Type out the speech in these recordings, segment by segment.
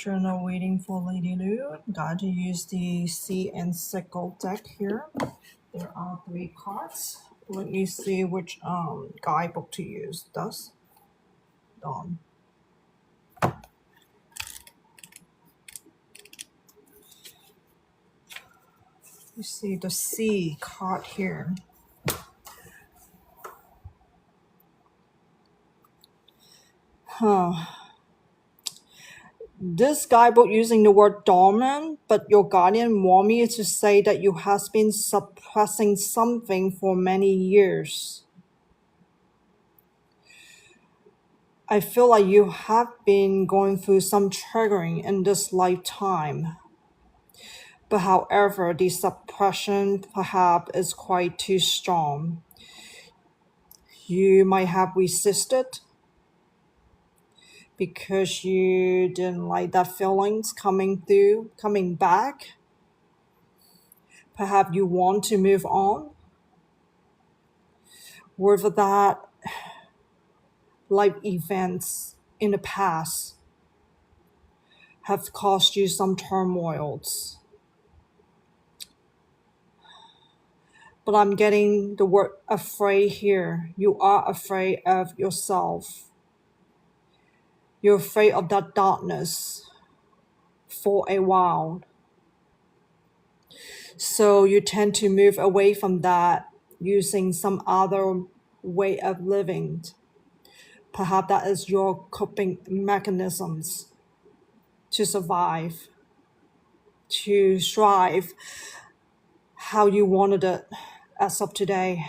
Journal reading for Lyndeelou. Got to use the Sea and Sickle deck here. There are 3 cards. Let me see which guidebook to use. Thus, done. You see the Sea card here. This guidebook using the word dormant, but your guardian warned me to say that you has been suppressing something for many years. I feel like you have been going through some triggering in this lifetime. But however, the suppression perhaps is quite too strong. You might have resisted because you didn't like that feelings coming back. Perhaps you want to move on. Whether that life events in the past have caused you some turmoils. But I'm getting the word afraid here. You are afraid of yourself. You're afraid of that darkness for a while. So you tend to move away from that using some other way of living. Perhaps that is your coping mechanisms to survive, to strive how you wanted it as of today.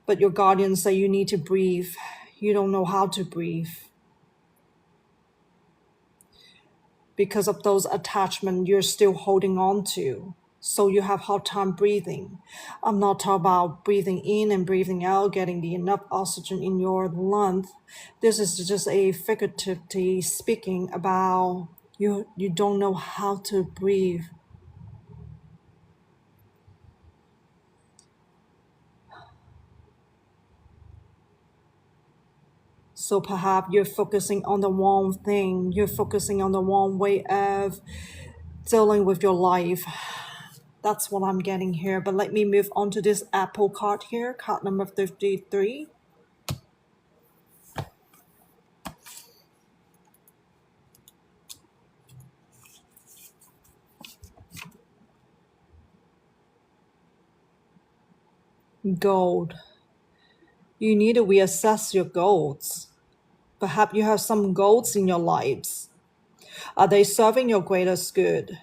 But your guardians say you need to breathe. You don't know how to breathe. Because of those attachments you're still holding on to. So you have hard time breathing. I'm not talking about breathing in and breathing out, getting the enough oxygen in your lungs. This is just a figuratively speaking about you don't know how to breathe. So perhaps you're focusing on the wrong thing. You're focusing on the wrong way of dealing with your life. That's what I'm getting here. But let me move on to this Apple card here, card number 53. Gold. You need to reassess your goals. Perhaps you have some goals in your lives. Are they serving your greatest good?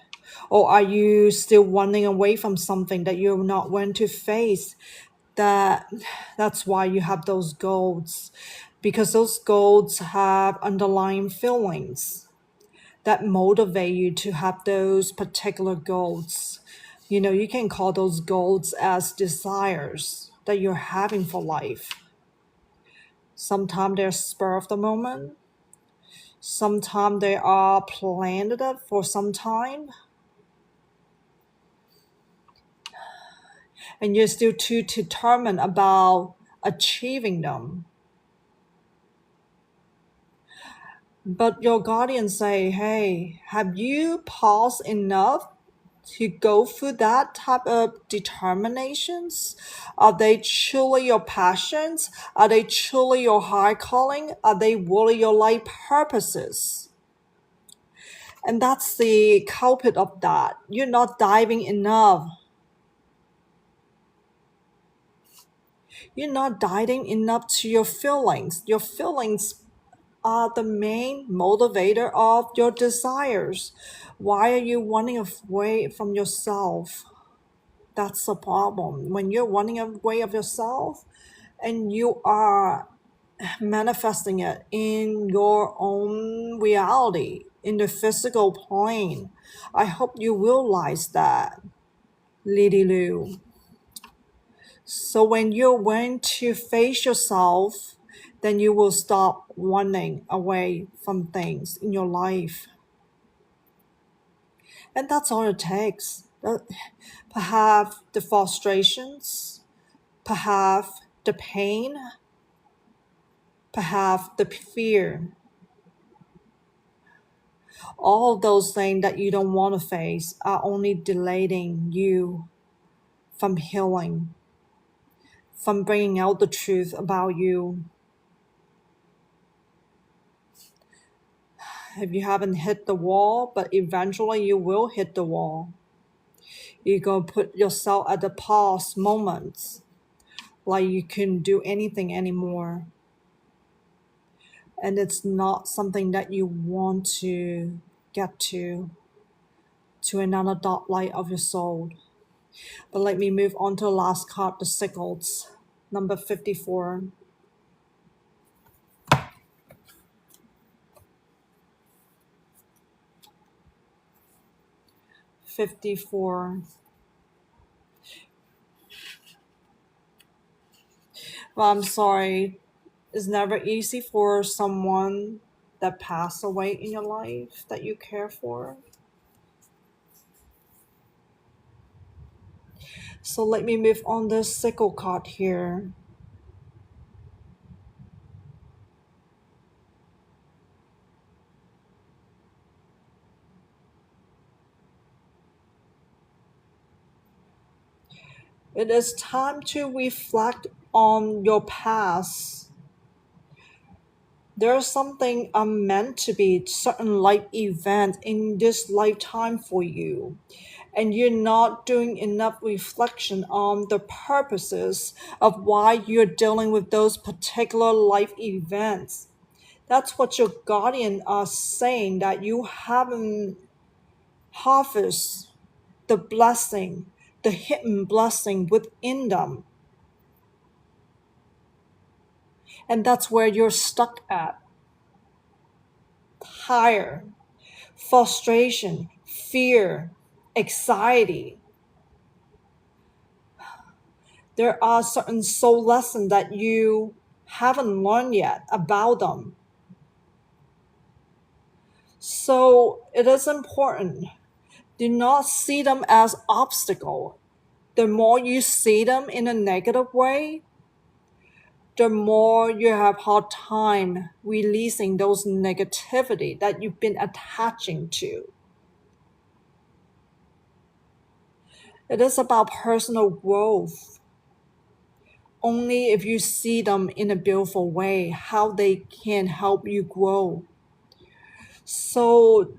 Or are you still running away from something that you're not willing to face? That's why you have those goals. Because those goals have underlying feelings that motivate you to have those particular goals. You can call those goals as desires that you're having for life. Sometimes they're spur of the moment. Sometimes they are planned for some time. And you're still too determined about achieving them. But your guardians say, hey, have you paused enough to go through that type of determinations? Are they truly your passions? Are they truly your high calling? Are they really your life purposes? And that's the culprit of that. You're not diving enough. You're not diving enough to your feelings. Your feelings are the main motivator of your desires. Why are you running away from yourself? That's the problem. When you're running away of yourself and you are manifesting it in your own reality, in the physical plane, I hope you realize that, Lyndeelou. So when you're willing to face yourself, then you will stop running away from things in your life. And that's all it takes. Perhaps the frustrations, perhaps the pain, perhaps the fear. All of those things that you don't want to face are only delaying you from healing, from bringing out the truth about you. If you haven't hit the wall, but eventually you will hit the wall. You're going to put yourself at the pause moments, like you couldn't do anything anymore. And it's not something that you want to get to another dark light of your soul. But let me move on to the last card, the sickles, number 54. 54. Well, I'm sorry. It's never easy for someone that passed away in your life that you care for. So let me move on the sickle card here. It is time to reflect on your past. There's something meant to be certain life event in this lifetime for you, and you're not doing enough reflection on the purposes of why you're dealing with those particular life events. That's what your guardian are saying, that you haven't harvested the blessing, the hidden blessing within them. And that's where you're stuck at. Tired, frustration, fear, anxiety. There are certain soul lessons that you haven't learned yet about them. So it is important. Do not see them as obstacle. The more you see them in a negative way, the more you have hard time releasing those negativity that you've been attaching to. It is about personal growth. Only if you see them in a beautiful way, how they can help you grow. So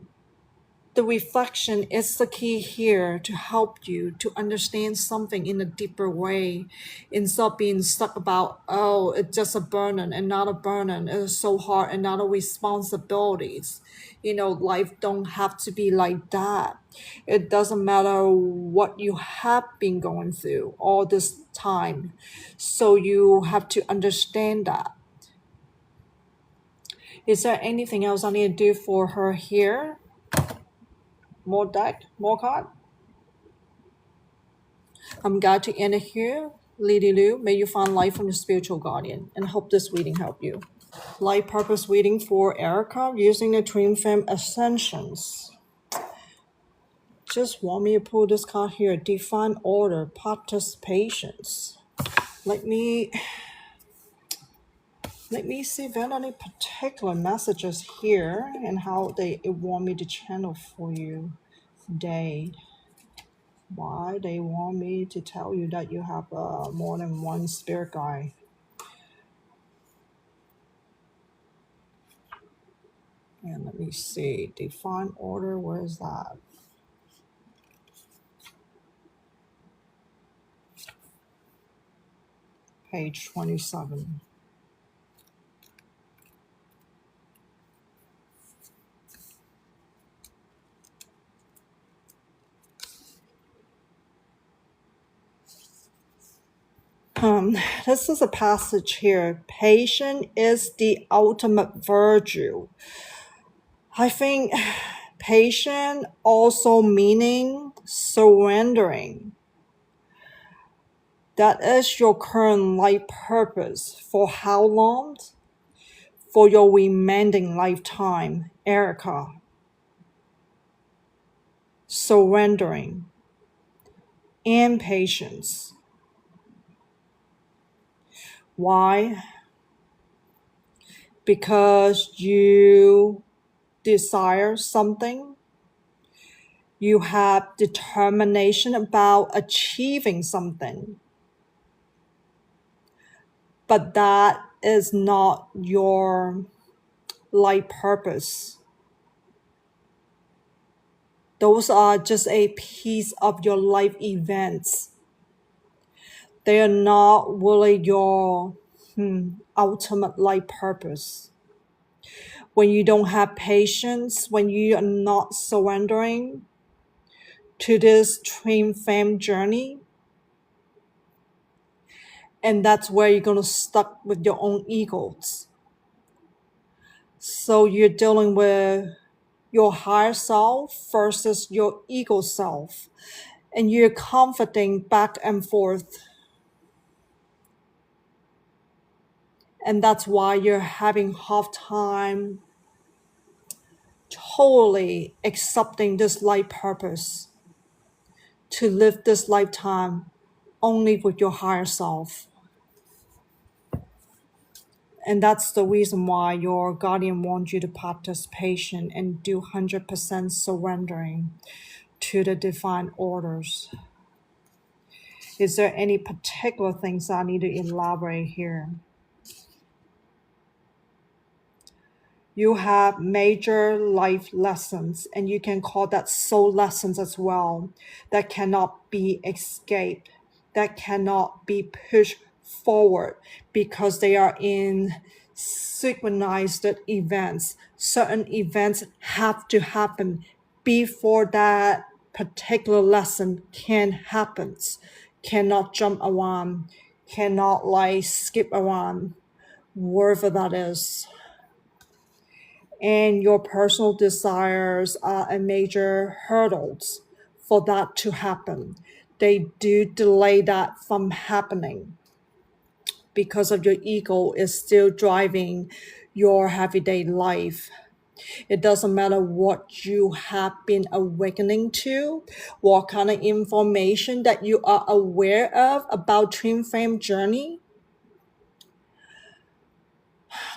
the reflection is the key here to help you to understand something in a deeper way, instead of being stuck about, oh, it's just a burden and not a burden. It's so hard and not a responsibilities. Life don't have to be like that. It doesn't matter what you have been going through all this time. So you have to understand that. Is there anything else I need to do for her here? More deck, more card. I'm glad to end it here. Lyndeelou, may you find light from your spiritual guardian, and hope this reading helped you. Light purpose reading for Erica using the Twin Flame Ascensions. Just want me to pull this card here. Divine Order, Participations. Let me see if there are any particular messages here and how they want me to channel for you today. Why they want me to tell you that you have more than one spirit guide. And let me see, Divine Order, where is that? Page 27. This is a passage here. Patience is the ultimate virtue. I think patient also meaning surrendering. That is your current life purpose. For how long? For your remaining lifetime, Erica. Surrendering and patience. Why? Because you desire something. You have determination about achieving something. But that is not your life purpose. Those are just a piece of your life events. They are not really your ultimate life purpose. When you don't have patience, when you are not surrendering to this twin flame journey, and that's where you're going to stuck with your own egos. So you're dealing with your higher self versus your ego self, and you're conflicting back and forth. And that's why you're having hard time totally accepting this life purpose to live this lifetime only with your higher self. And that's the reason why your guardian wants you to practice patience and do 100% surrendering to the divine orders. Is there any particular things I need to elaborate here? You have major life lessons, and you can call that soul lessons as well, that cannot be escaped, that cannot be pushed forward because they are in synchronized events. Certain events have to happen before that particular lesson can happen. Cannot jump around, cannot like skip around, wherever that is. And your personal desires are a major hurdles for that to happen. They do delay that from happening because of your ego is still driving your everyday life. It doesn't matter what you have been awakening to, what kind of information that you are aware of about twin flame journey.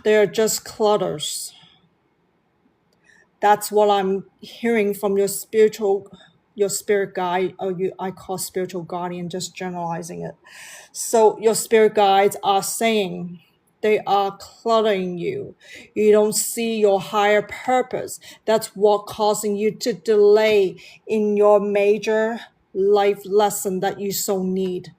They're just clutters. That's what I'm hearing from your spirit guide, or I call spiritual guardian, just generalizing it. So your spirit guides are saying they are cluttering you. You don't see your higher purpose. That's what causing you to delay in your major life lesson that you so need.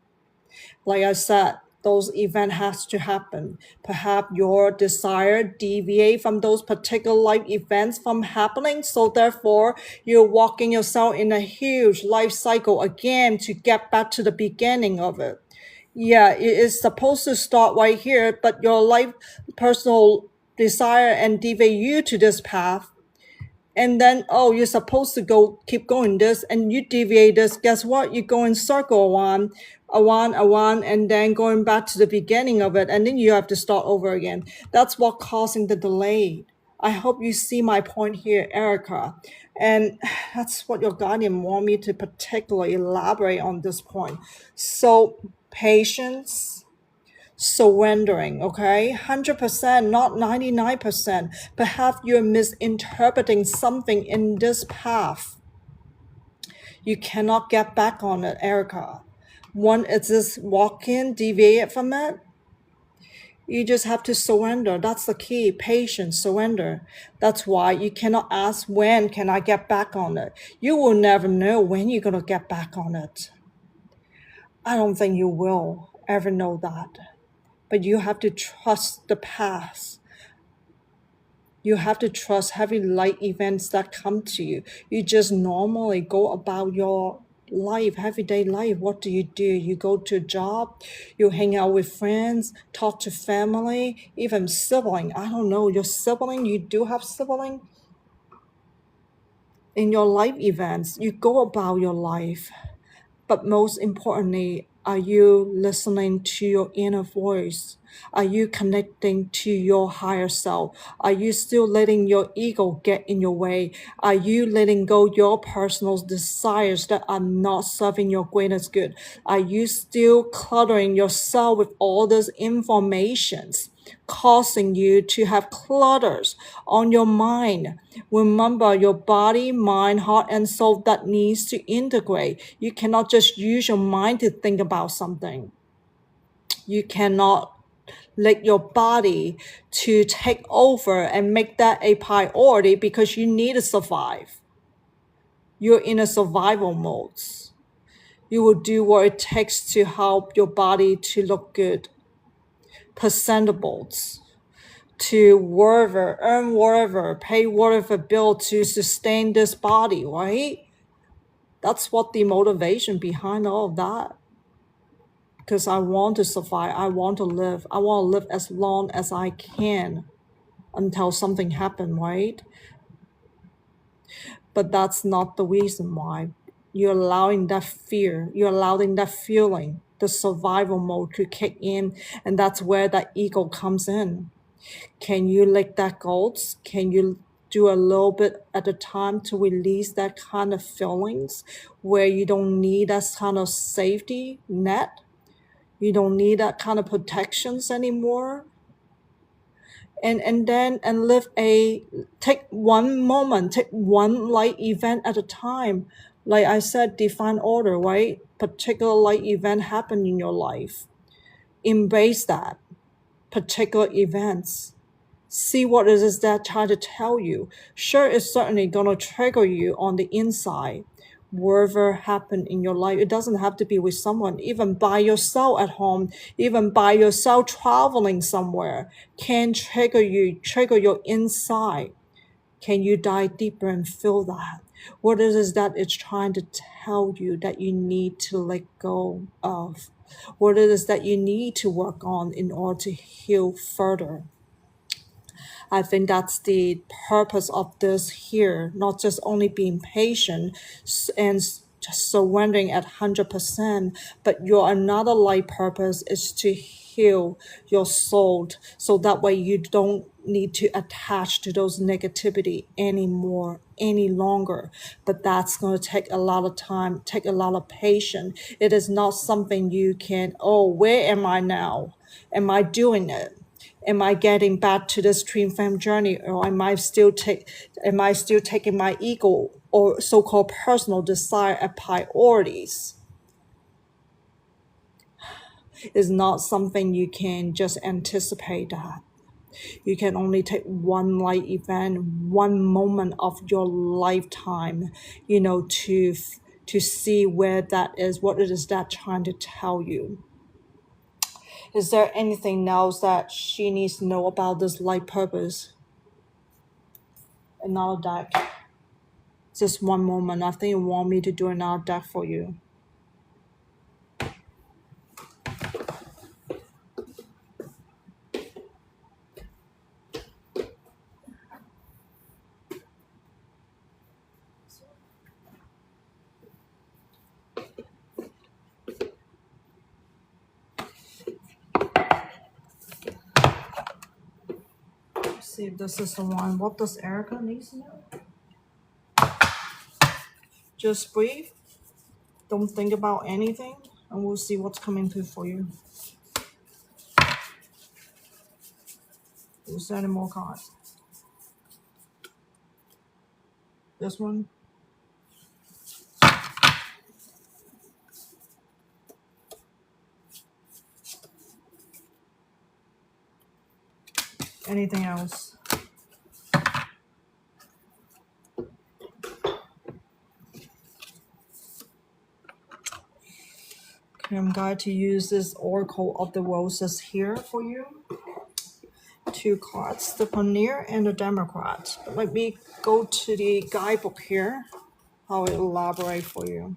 Like I said, those events has to happen. Perhaps your desire deviate from those particular life events from happening. So therefore, you're walking yourself in a huge life cycle again to get back to the beginning of it. Yeah, it is supposed to start right here, but your life personal desire and deviate you to this path. And then, oh, you're supposed to keep going this, and you deviate this. Guess what? You go in circle around, and then going back to the beginning of it, and then you have to start over again. That's what causing the delay. I hope you see my point here, Erica. And that's what your guardian want me to particularly elaborate on this point. So patience, surrendering, okay? 100%, not 99%. Perhaps you're misinterpreting something in this path. You cannot get back on it, Erica. One is this walk in, deviate from it. You just have to surrender. That's the key. Patience, surrender. That's why you cannot ask, when can I get back on it? You will never know when you're going to get back on it. I don't think you will ever know that. But you have to trust the path. You have to trust heavy light events that come to you. You just normally go about your life, everyday life. What do? You go to a job, you hang out with friends, talk to family, even sibling. I don't know, your sibling, you do have sibling? In your life events, you go about your life. But most importantly, are you listening to your inner voice? Are you connecting to your higher self? Are you still letting your ego get in your way? Are you letting go your personal desires that are not serving your greatest good? Are you still cluttering yourself with all these informations causing you to have clutters on your mind. Remember, your body, mind, heart, and soul that needs to integrate. You cannot just use your mind to think about something. You cannot let your body to take over and make that a priority because you need to survive. You're in a survival mode. You will do what it takes to help your body to look good, presentable, to whatever, earn whatever, pay whatever bill to sustain this body, right? That's what the motivation behind all of that. Because I want to survive, I want to live as long as I can until something happens, right? But that's not the reason why. You're allowing that fear, you're allowing that feeling, the survival mode to kick in, and that's where that ego comes in. Can you let that go? Can you do a little bit at a time to release that kind of feelings where you don't need that kind of safety net? You don't need that kind of protections anymore? And live take one moment, take one light event at a time. Like I said, divine order, right? Particular light event happen in your life. Embrace that particular events. See what it is that try to tell you. Sure, it's certainly gonna trigger you on the inside. Whatever happened in your life, it doesn't have to be with someone, even by yourself at home, even by yourself traveling somewhere, can trigger you, trigger your inside. Can you dive deeper and feel that? What it is that it's trying to tell you that you need to let go of? What it is that you need to work on in order to heal further? I think that's the purpose of this here, not just only being patient and just surrendering at 100%, but your another life purpose is to heal your soul so that way you don't need to attach to those negativity anymore any longer. But that's going to take a lot of time, take a lot of patience. It is not something you can, oh, where am I now? Am I doing it? Am I getting back to this twin flame journey, or am I still taking my ego or so-called personal desire as priorities? It's not something you can just anticipate that. You can only take one light event, one moment of your lifetime, to see where that is, what it is that trying to tell you. Is there anything else that she needs to know about this life purpose? Another deck. Just one moment. I think you want me to do another deck for you. Let's see if this is the one. What does Erica need to know? Just breathe. Don't think about anything, and we'll see what's coming through for you. Is there any more cards? This one? Anything else? Okay, I'm going to use this Oracle of the Roses here for you. 2 cards, the Pioneer and the Democrat. Let me go to the guidebook here. I'll elaborate for you.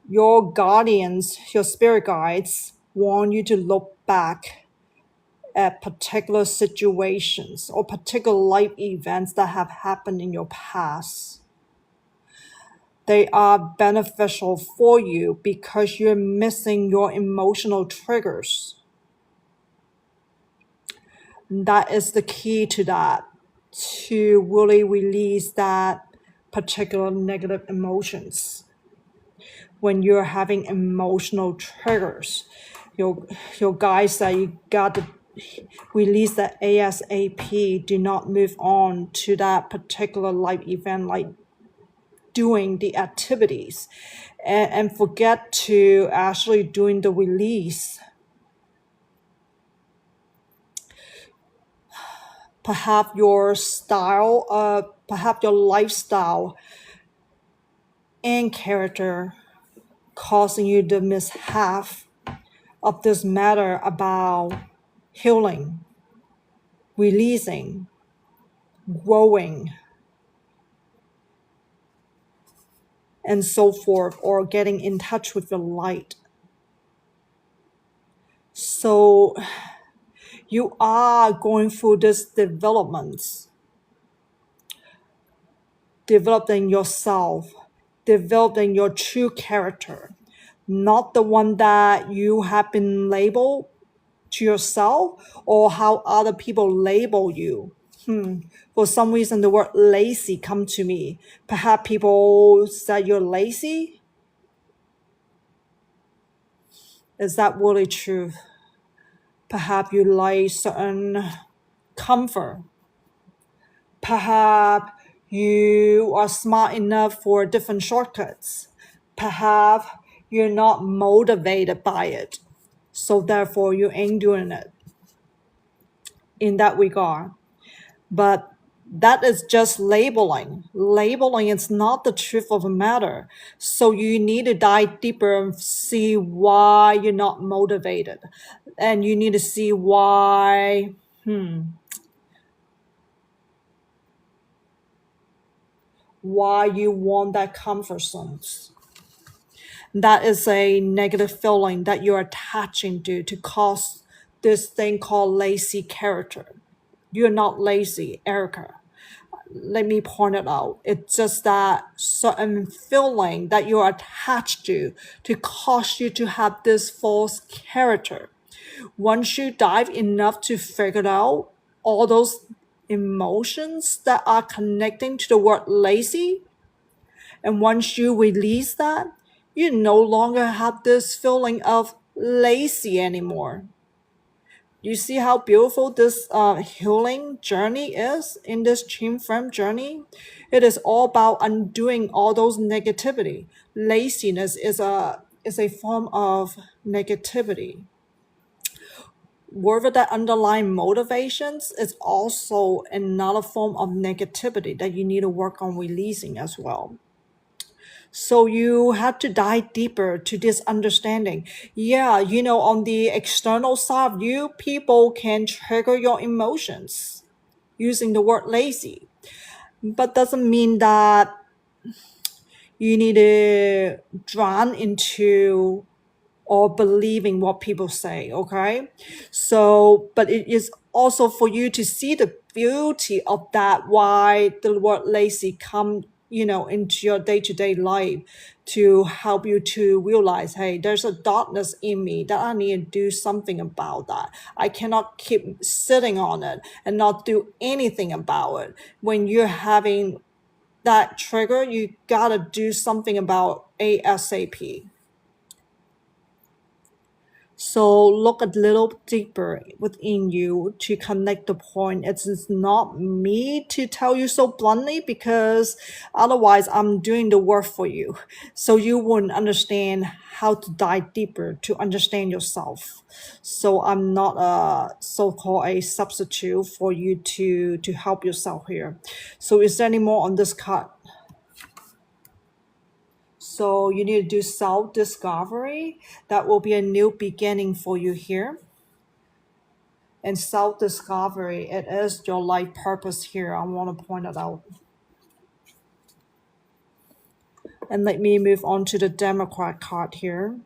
Your guardians, your spirit guides, want you to look back at particular situations or particular life events that have happened in your past. They are beneficial for you because you're missing your emotional triggers. That is the key to that, to really release that particular negative emotions. When you're having emotional triggers, your guys say you got to release that ASAP. Do not move on to that particular life event, like doing the activities, and forget to actually doing the release. Perhaps your style, perhaps your lifestyle and character causing you to miss half of this matter about healing, releasing, growing, and so forth, or getting in touch with your light. So you are going through this developments, developing yourself, developing your true character, not the one that you have been labeled to yourself or how other people label you. For some reason, the word lazy come to me. Perhaps people say you're lazy. Is that really true? Perhaps you like certain comfort. Perhaps you are smart enough for different shortcuts. Perhaps you're not motivated by it. So therefore you ain't doing it in that regard. But that is just labeling. Labeling is not the truth of the matter. So you need to dive deeper and see why you're not motivated. And you need to see why you want that comfort zone. That is a negative feeling that you're attaching to cause this thing called lazy character. You're not lazy, Erica. Let me point it out. It's just that certain feeling that you're attached to cause you to have this false character. Once you dive enough to figure out all those emotions that are connecting to the word lazy, and once you release that, you no longer have this feeling of lazy anymore. You see how beautiful this healing journey is in this twin flame journey? It is all about undoing all those negativity. Laziness is a form of negativity. Whatever that underlying motivations is also another form of negativity that you need to work on releasing as well. So you have to dive deeper to this understanding. Yeah, on the external side of you, people can trigger your emotions using the word lazy. But doesn't mean that you need to drown into or believing what people say, okay? So, but it is also for you to see the beauty of that, why the word lazy come, into your day-to-day life to help you to realize, hey, there's a darkness in me that I need to do something about that. I cannot keep sitting on it and not do anything about it. When you're having that trigger, you gotta do something about ASAP. So look a little deeper within you to connect the point. It's not me to tell you so bluntly, because otherwise I'm doing the work for you. So you wouldn't understand how to dive deeper to understand yourself. So I'm not a so-called a substitute for you to help yourself here. So is there any more on this card? So you need to do self-discovery. That will be a new beginning for you here. And self-discovery, it is your life purpose here. I want to point it out. And let me move on to the Democrat card here.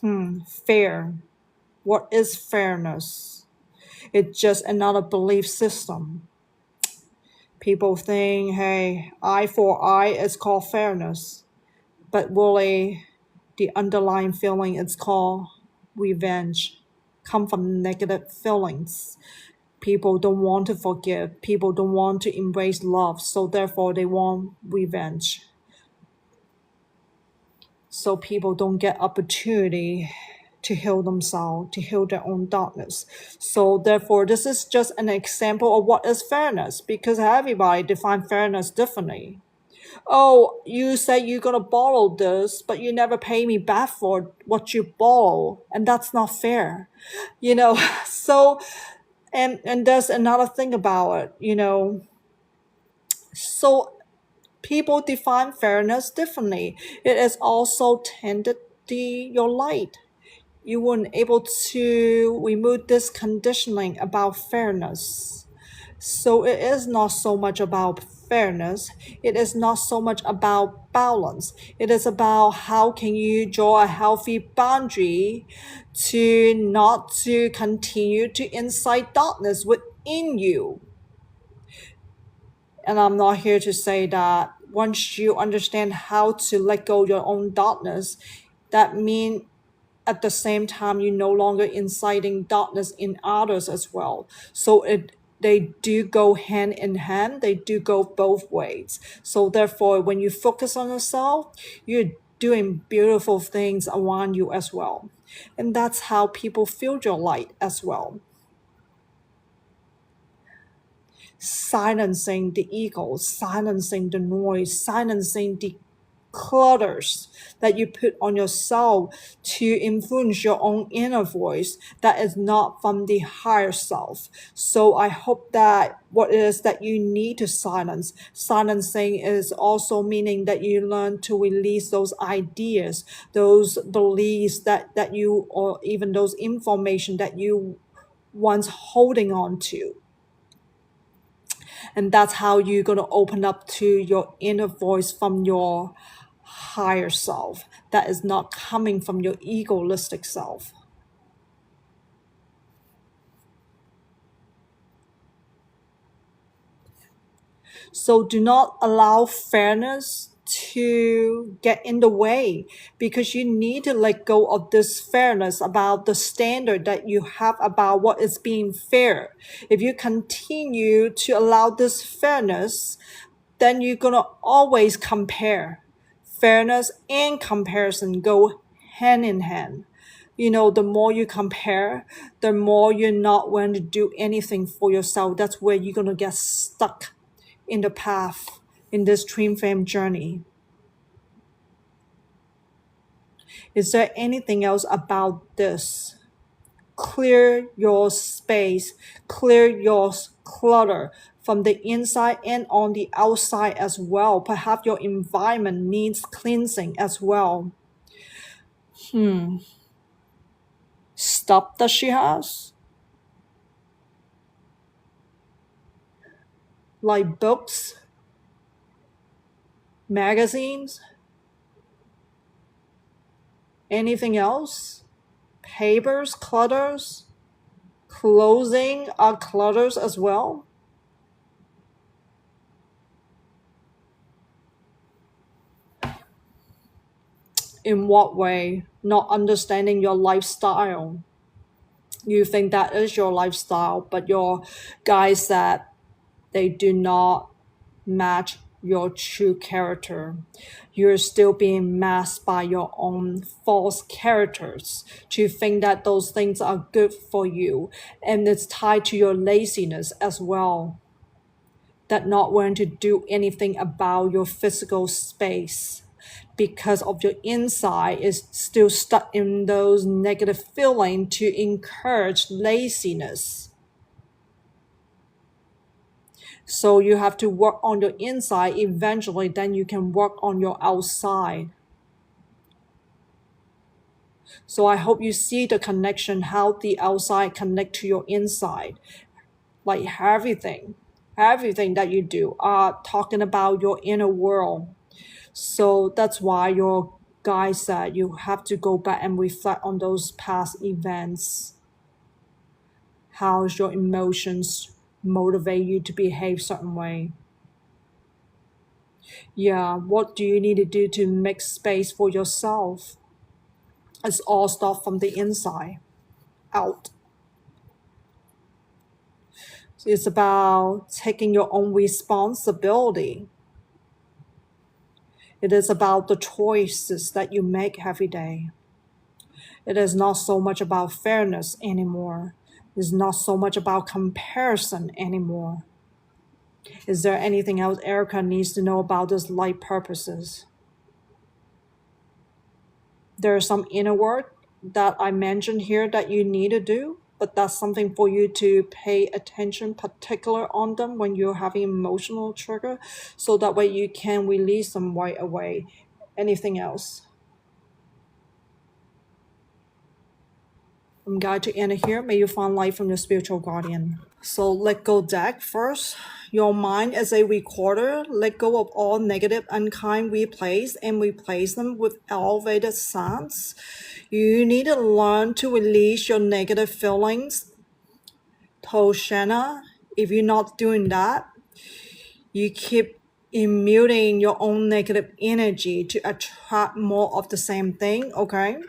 Fair. What is fairness? It's just another belief system. People think, hey, eye for eye is called fairness. But really, the underlying feeling is called revenge. Come from negative feelings. People don't want to forgive. People don't want to embrace love. So therefore, they want revenge. So people don't get opportunity to heal themselves, to heal their own darkness. So therefore, this is just an example of what is fairness, because everybody defines fairness differently. Oh, you say you're gonna borrow this, but you never pay me back for what you borrow, and that's not fair. You know, so and there's another thing about it, so people define fairness differently. It is also tended your light. You weren't able to remove this conditioning about fairness. So it is not so much about fairness. It is not so much about balance. It is about how can you draw a healthy boundary to not to continue to incite darkness within you. And I'm not here to say that once you understand how to let go your own darkness, that means at the same time you're no longer inciting darkness in others as well. So they do go hand in hand. They do go both ways. So therefore, when you focus on yourself, you're doing beautiful things around you as well. And that's how people feel your light as well. Silencing the ego, silencing the noise, silencing the clutters that you put on yourself to influence your own inner voice that is not from the higher self. So I hope that what it is that you need to silence, silencing is also meaning that you learn to release those ideas, those beliefs that you, or even those information that you once holding on to. And that's how you're going to open up to your inner voice from your higher self that is not coming from your egoistic self. So do not allow fairness to get in the way, because you need to let go of this fairness about the standard that you have about what is being fair. If you continue to allow this fairness, then you're going to always compare. Fairness and comparison go hand in hand. The more you compare, the more you're not going to do anything for yourself. That's where you're going to get stuck in the path in this twin flame journey. Is there anything else about this? Clear your space, clear your clutter from the inside and on the outside as well. Perhaps your environment needs cleansing as well. Stuff that she has, like books, magazines, anything else? Papers, clutters, clothing are clutters as well. In what way? Not understanding your lifestyle. You think that is your lifestyle, but your guys said they do not match your true character. You're still being masked by your own false characters to think that those things are good for you. And it's tied to your laziness as well. That not wanting to do anything about your physical space because of your inside is still stuck in those negative feelings to encourage laziness. So you have to work on your inside. Eventually, then you can work on your outside. So I hope you see the connection, how the outside connect to your inside. Like everything that you do are talking about your inner world. So that's why your guy said you have to go back and reflect on those past events. How's your emotions motivate you to behave certain way? Yeah, what do you need to do to make space for yourself? It's all stuff from the inside out. It's about taking your own responsibility. It is about the choices that you make every day. It is not so much about fairness anymore. It's not so much about comparison anymore. Is there anything else Erica needs to know about those life purposes? There's some inner work that I mentioned here that you need to do, but that's something for you to pay attention particular on them when you're having emotional trigger, so that way you can release them right away. Anything else? From guide to end here, may you find light from your spiritual guardian. So let go deck first. Your mind is a recorder. Let go of all negative, unkind replays and replace them with elevated sounds. You need to learn to release your negative feelings. Toshana, if you're not doing that, you keep immuting your own negative energy to attract more of the same thing, okay?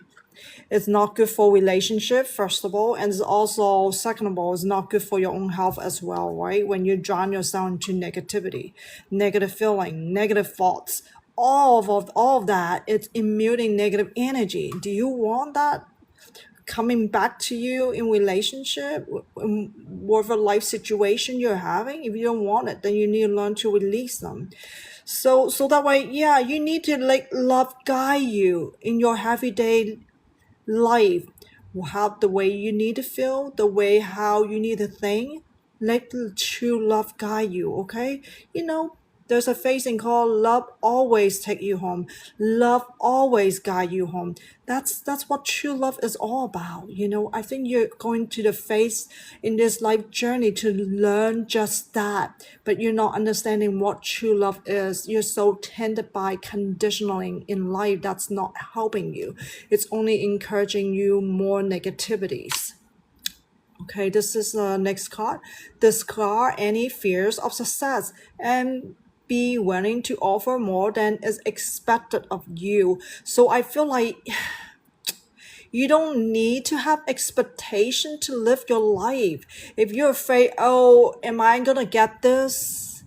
It's not good for relationship, first of all, and it's also, second of all, it's not good for your own health as well, right? When you drown yourself into negativity, negative feeling, negative thoughts, all of that, it's immuting negative energy. Do you want that coming back to you in relationship, whatever life situation you're having? If you don't want it, then you need to learn to release them. So that way, yeah, you need to let love guide you in your everyday life, how the way you need to feel, the way how you need to think. Let the true love guide you, okay? There's a phrasing called love always take you home. Love always guide you home. That's what true love is all about. I think you're going to the phase in this life journey to learn just that, but you're not understanding what true love is. You're so tended by conditioning in life that's not helping you. It's only encouraging you more negativities. Okay, this is the next card. Discard any fears of success and be willing to offer more than is expected of you. So I feel like you don't need to have expectation to live your life. If you're afraid, oh, am I gonna get this?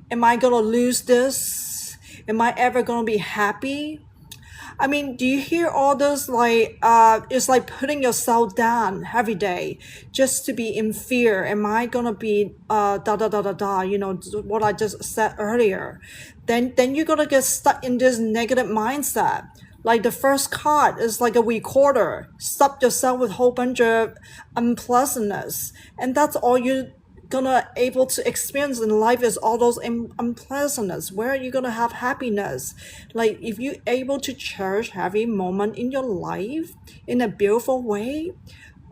Am I gonna lose this? Am I ever gonna be happy? I mean, do you hear all this, like, it's like putting yourself down every day just to be in fear. Am I gonna be da da da da da, what I just said earlier? Then you're gonna get stuck in this negative mindset. Like the first card is like a recorder. Stop yourself with a whole bunch of unpleasantness. And that's all you gonna able to experience in life is all those unpleasantness. Where are you gonna have happiness? Like if you able to cherish every moment in your life in a beautiful way,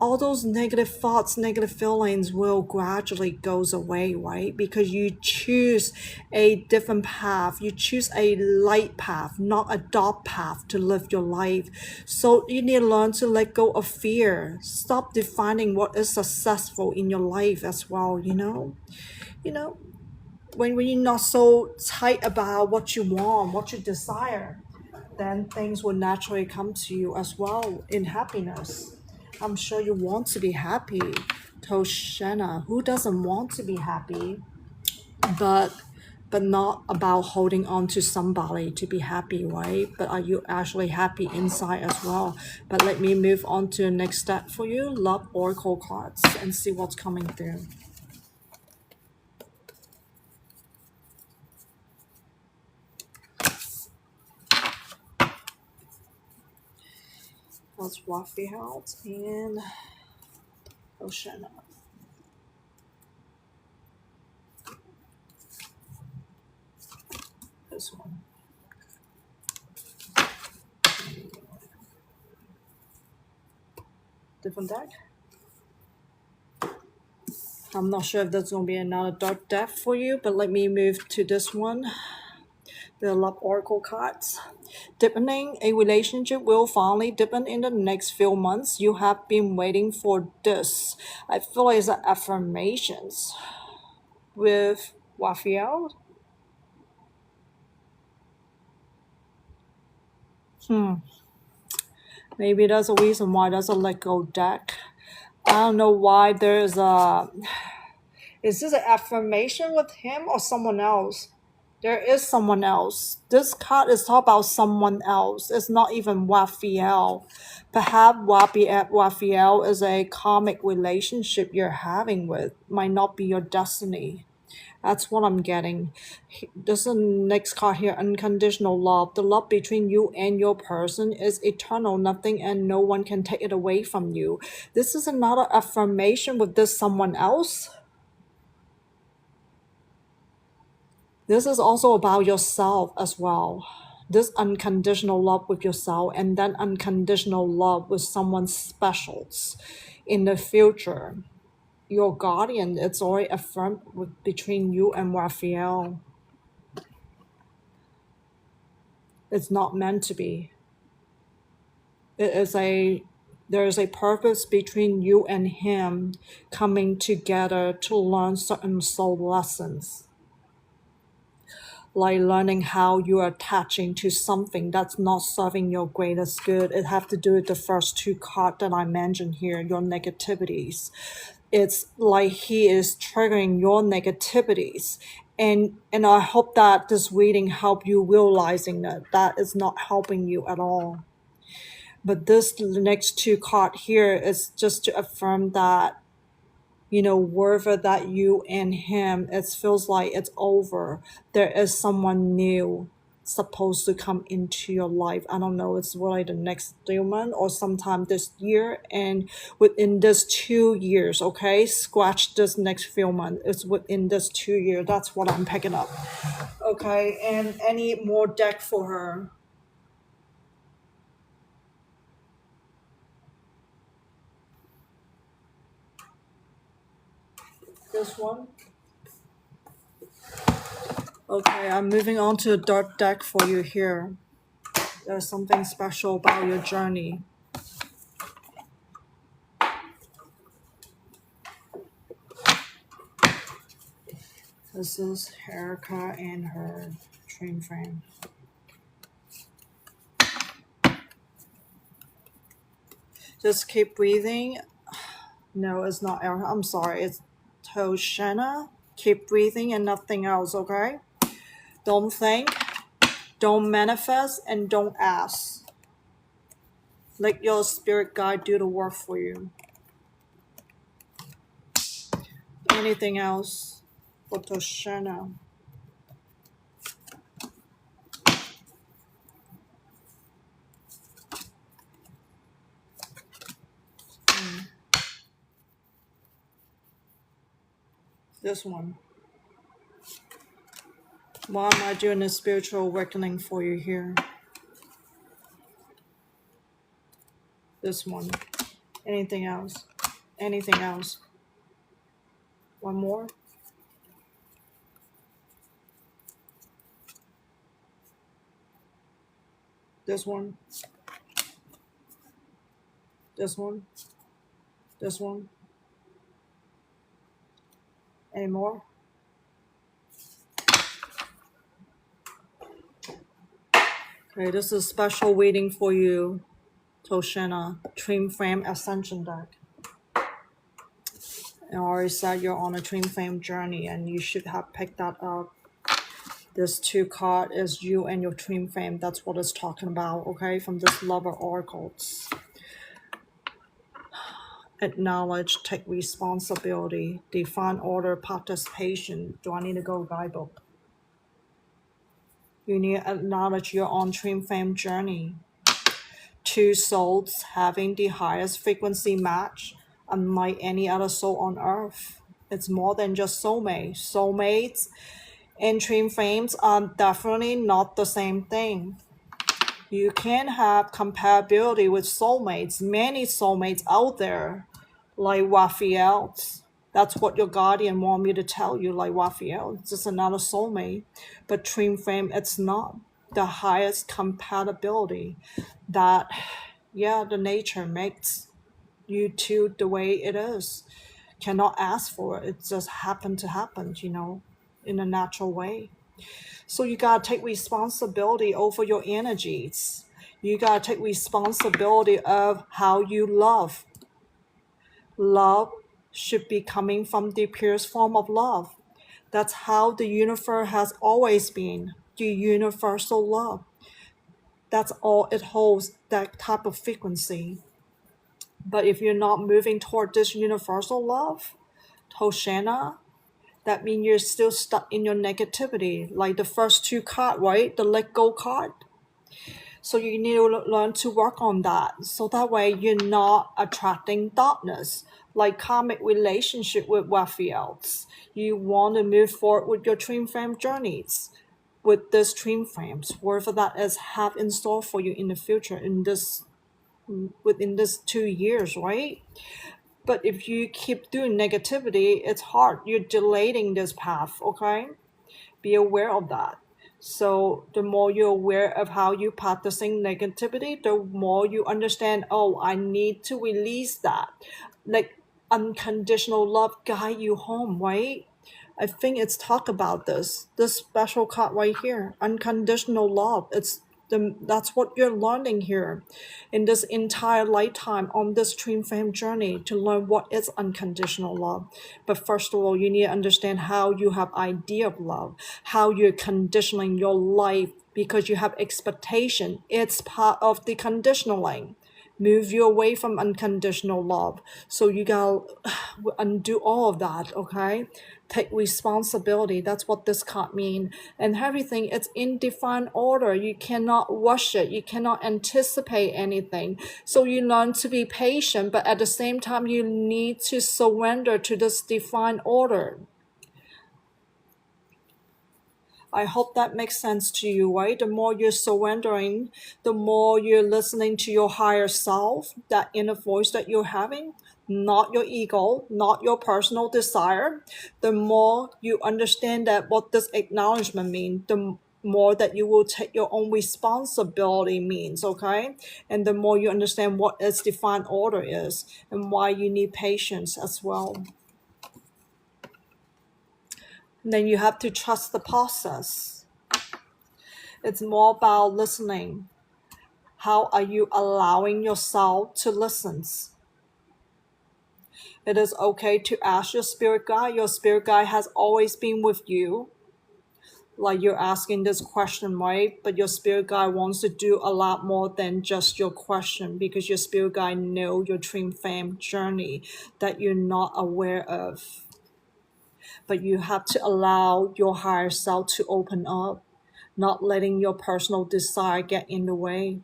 all those negative thoughts, negative feelings will gradually goes away, right? Because you choose a different path. You choose a light path, not a dark path to live your life. So you need to learn to let go of fear. Stop defining what is successful in your life as well, when you're not so tight about what you want, what you desire, then things will naturally come to you as well in happiness. I'm sure you want to be happy, Toshana. Who doesn't want to be happy? But not about holding on to somebody to be happy, right? But are you actually happy inside as well? But let me move on to the next step for you. Love Oracle cards and see what's coming through. That's Waffy House and Toshana. This one. Different deck. I'm not sure if there's going to be another dark deck for you, but let me move to this one. The Love Oracle cards. Deepening a relationship will finally deepen in the next few months. You have been waiting for this. I feel like it's affirmations with Raphael. Maybe that's a reason why there's a let go deck. I don't know why there's a Is this an affirmation with him or someone else? There is someone else. This card is talking about someone else. It's not even Raphael. Perhaps Raphael is a karmic relationship you're having with. Might not be your destiny. That's what I'm getting. This is the next card here, unconditional love. The love between you and your person is eternal. Nothing and no one can take it away from you. This is another affirmation with this someone else. This is also about yourself as well. This unconditional love with yourself and then unconditional love with someone special in the future. Your guardian, it's already affirmed between you and Raphael. It's not meant to be. There is a purpose between you and him coming together to learn certain soul lessons. Like learning how you are attaching to something that's not serving your greatest good. It have to do with the first two cards that I mentioned here, your negativities. It's like he is triggering your negativities. And I hope that this reading help you realizing that is not helping you at all. But the next two card here is just to affirm that, wherever that you and him, it feels like it's over. There is someone new supposed to come into your life. I don't know, it's really the next 3 months or sometime this year. And within this 2 years, okay, scratch this next few months. It's within this 2 years. That's what I'm picking up. Okay, and any more deck for her? This one? Okay, I'm moving on to the third deck for you here. There's something special about your journey. This is Erica and her train frame. Just keep breathing. No, it's not Erica. I'm sorry. It's Toshana. Keep breathing and nothing else, okay? Don't think, don't manifest, and don't ask. Let your spirit guide do the work for you. Anything else for Toshana? This one. Why am I doing a spiritual awakening for you here? This one. Anything else? Anything else? One more? This one? This one? This one? Any more? Okay, this is special reading for you, Toshana, Twin Flame Ascension deck. I already said you're on a Twin Flame journey and you should have picked that up. This 2 card is you and your Twin Flame. That's what it's talking about, okay, from this Lover Oracles. Acknowledge, take responsibility, define order, participation. Do I need to go guidebook? You need to acknowledge your own Twin Flame journey. 2 souls having the highest frequency match, unlike any other soul on earth. It's more than just soulmates. Soulmates and Twin Flames are definitely not the same thing. You can have compatibility with soulmates, many soulmates out there, like Raphael's. That's what your guardian want me to tell you, like Raphael. It's just another soulmate. But Twin Flame, it's not the highest compatibility that, the nature makes you two the way it is. Cannot ask for it. It just happened to happen, in a natural way. So you got to take responsibility over your energies. You got to take responsibility of how you love. Love should be coming from the purest form of love. That's how the universe has always been, the universal love. That's all it holds, that type of frequency. But if you're not moving toward this universal love, Toshana, that means you're still stuck in your negativity, like the first two cards, right? The let go card. So you need to learn to work on that. So that way you're not attracting darkness, like karmic relationship with Raphaels. You want to move forward with your twin flame journeys, with this twin flames, whatever that is have in store for you in the future, within this 2 years, right? But if you keep doing negativity, it's hard. You're delaying this path, okay? Be aware of that. So the more you're aware of how you're practicing negativity, the more you understand, oh, I need to release that. Like unconditional love guide you home, right? I think it's talk about this special card right here, unconditional love. That's what you're learning here in this entire lifetime on this twin flame journey, to learn what is unconditional love. But first of all, you need to understand how you have idea of love, how you're conditioning your life because you have expectation. It's part of the conditioning. Move you away from unconditional love. So you gotta undo all of that, okay? Take responsibility. That's what this can't mean. And everything, it's in divine order. You cannot rush it. You cannot anticipate anything. So you learn to be patient, but at the same time, you need to surrender to this divine order. I hope that makes sense to you, right? The more you're surrendering, the more you're listening to your higher self, that inner voice that you're having, not your ego, not your personal desire. The more you understand that what this acknowledgement means, the more that you will take your own responsibility means, okay? And the more you understand what its divine order is and why you need patience as well. Then you have to trust the process. It's more about listening. How are you allowing yourself to listen? It is okay to ask your spirit guide. Your spirit guide has always been with you. Like you're asking this question, right? But your spirit guide wants to do a lot more than just your question, because your spirit guide knows your twin flame journey that you're not aware of. But you have to allow your higher self to open up, not letting your personal desire get in the way.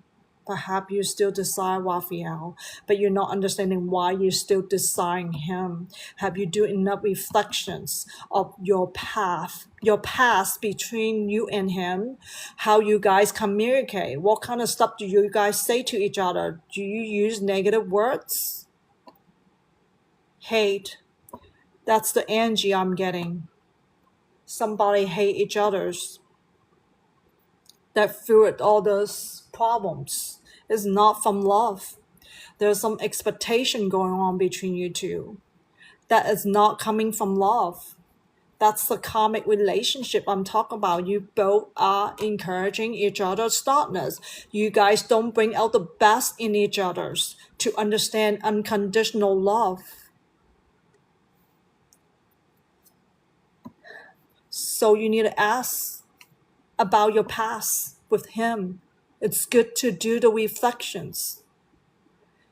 Perhaps you still desire Raphael, but you're not understanding why you're still desiring him. Have you do enough reflections of your past between you and him, how you guys communicate, what kind of stuff do you guys say to each other? Do you use negative words? Hate. That's the energy I'm getting. Somebody hate each other's. That fueled all those problems is not from love. There's some expectation going on between you two. That is not coming from love. That's the karmic relationship I'm talking about. You both are encouraging each other's darkness. You guys don't bring out the best in each other's to understand unconditional love. So you need to ask about your past with him. It's good to do the reflections.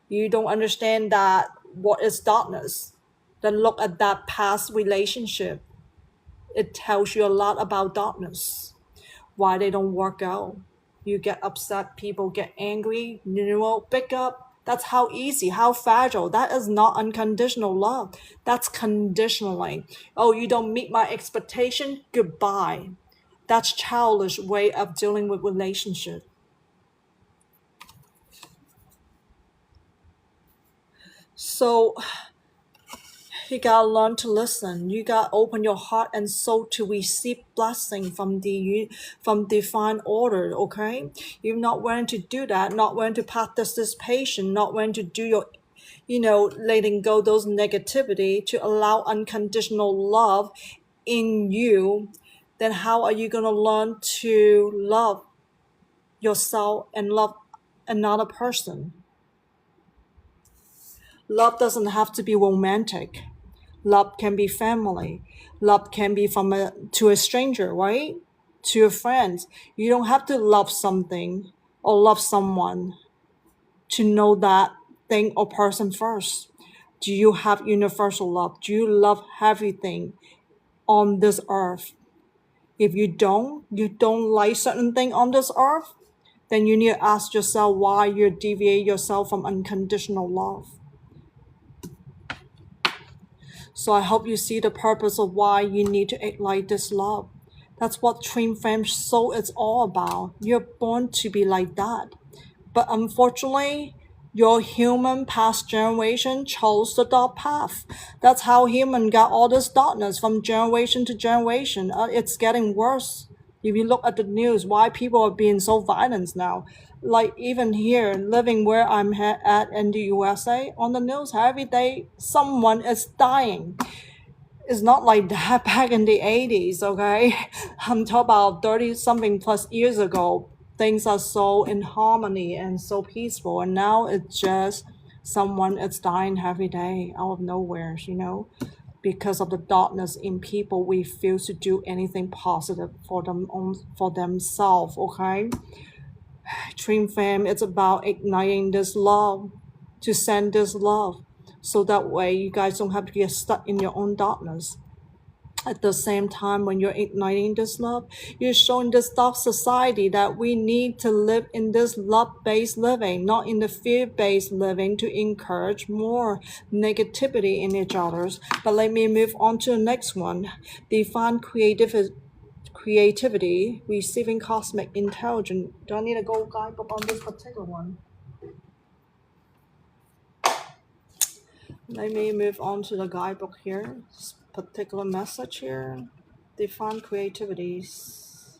You don't understand that what is darkness, then look at that past relationship. It tells you a lot about darkness, why they don't work out. You get upset, people get angry, pick up. That's how easy, how fragile. That is not unconditional love. That's conditionally. Oh, you don't meet my expectation, goodbye. That's childish way of dealing with relationship. So you gotta learn to listen. You gotta open your heart and soul to receive blessing from divine order. Okay, you're not willing to do that. Not willing to practice this patience. Not willing to do your, letting go those negativity to allow unconditional love in you. Then how are you gonna learn to love yourself and love another person? Love doesn't have to be romantic. Love can be family. Love can be to a stranger, right? To a friend. You don't have to love something or love someone to know that thing or person first. Do you have universal love? Do you love everything on this earth? If you don't like certain thing on this earth, then you need to ask yourself why you deviate yourself from unconditional love. So I hope you see the purpose of why you need to ignite this love. That's what twin flame soul is all about. You're born to be like that. But unfortunately, your human past generation chose the dark path. That's how human got all this darkness from generation to generation. It's getting worse. If you look at the news, why people are being so violent now. Like even here, living where I'm at in the USA, on the news every day, someone is dying. It's not like that back in the 80s, okay? I'm talking about 30 something plus years ago. Things are so in harmony and so peaceful. And now it's just someone is dying every day out of nowhere, because of the darkness in people. We refuse to do anything positive for themselves, okay? Twin flame, it's about igniting this love, to send this love, so that way you guys don't have to get stuck in your own darkness. At the same time, when you're igniting this love, you're showing this dark society that we need to live in this love-based living, not in the fear-based living to encourage more negativity in each other's. But let me move on to the next one. Define creativity, receiving cosmic intelligence. Do I need a gold guidebook on this particular one? Let me move on to the guidebook here. This particular message here. Define creativities.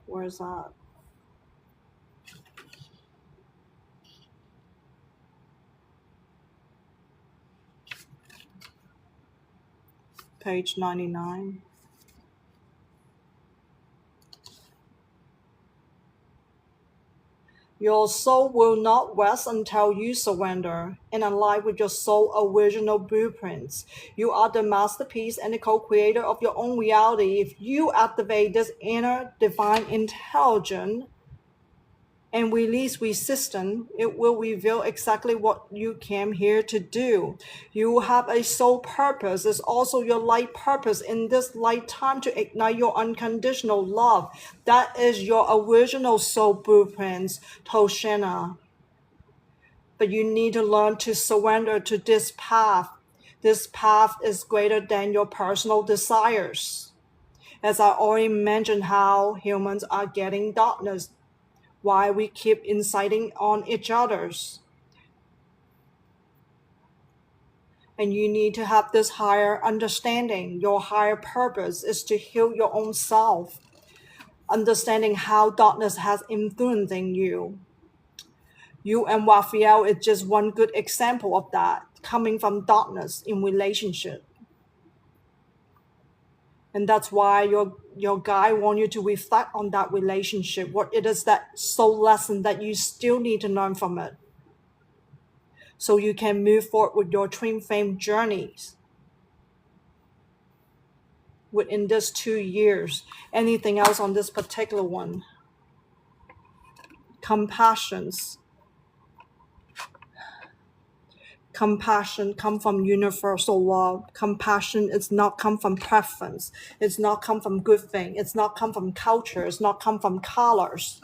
Where's that? Page 99. Your soul will not rest until you surrender and align with your soul original blueprints. You are the masterpiece and the co-creator of your own reality. If you activate this inner divine intelligence and release resistance, it will reveal exactly what you came here to do. You have a soul purpose. It's also your light purpose in this lifetime to ignite your unconditional love. That is your original soul blueprints, Toshana. But you need to learn to surrender to this path. This path is greater than your personal desires. As I already mentioned, how humans are getting darkness, why we keep inciting on each other's. And you need to have this higher understanding. Your higher purpose is to heal your own self, understanding how darkness has influencing you. You and Raphael is just one good example of that, coming from darkness in relationship. And that's why your guy wants you to reflect on that relationship, what it is that soul lesson that you still need to learn from it, so you can move forward with your twin flame journeys within this 2 years. Anything else on this particular one? Compassions. Compassion come from universal love. Compassion is not come from preference. It's not come from good thing. It's not come from culture. It's not come from colors.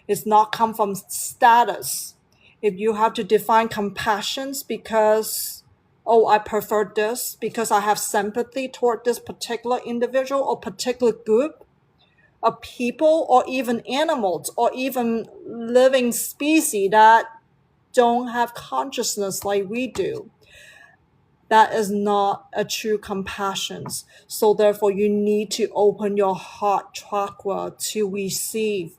It's not come from status. If you have to define compassions because, oh, I prefer this because I have sympathy toward this particular individual or particular group of people or even animals or even living species that don't have consciousness like we do, that is not a true compassion. So therefore you need to open your heart chakra to receive.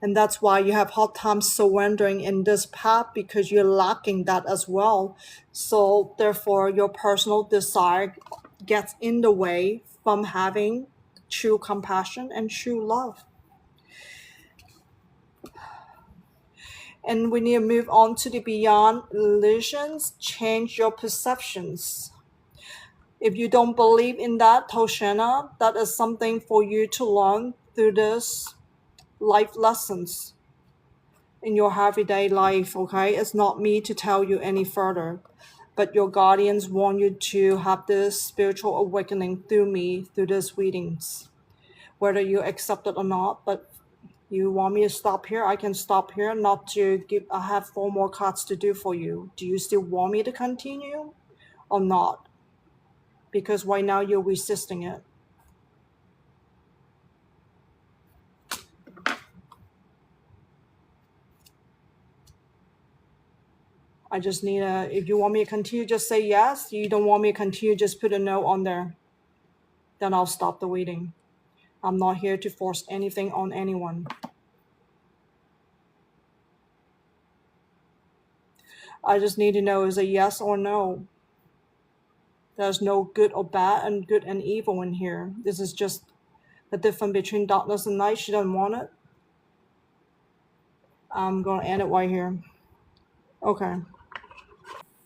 And that's why you have hard time surrendering in this path, because you're lacking that as well. So therefore your personal desire gets in the way from having true compassion and true love. And we need to move on to the beyond illusions, change your perceptions. If you don't believe in that, Toshana, that is something for you to learn through this life lessons in your everyday life, okay? It's not me to tell you any further, but your guardians want you to have this spiritual awakening through me, through these readings, whether you accept it or not. But you want me to stop here? I can stop here, not to give. I have 4 more cards to do for you. Do you still want me to continue or not? Because right now you're resisting it. I just need if you want me to continue, just say yes. You don't want me to continue, just put a no on there. Then I'll stop the reading. I'm not here to force anything on anyone. I just need to know is a yes or no. There's no good or bad and good and evil in here. This is just the difference between darkness and light. She doesn't want it. I'm going to end it right here. Okay.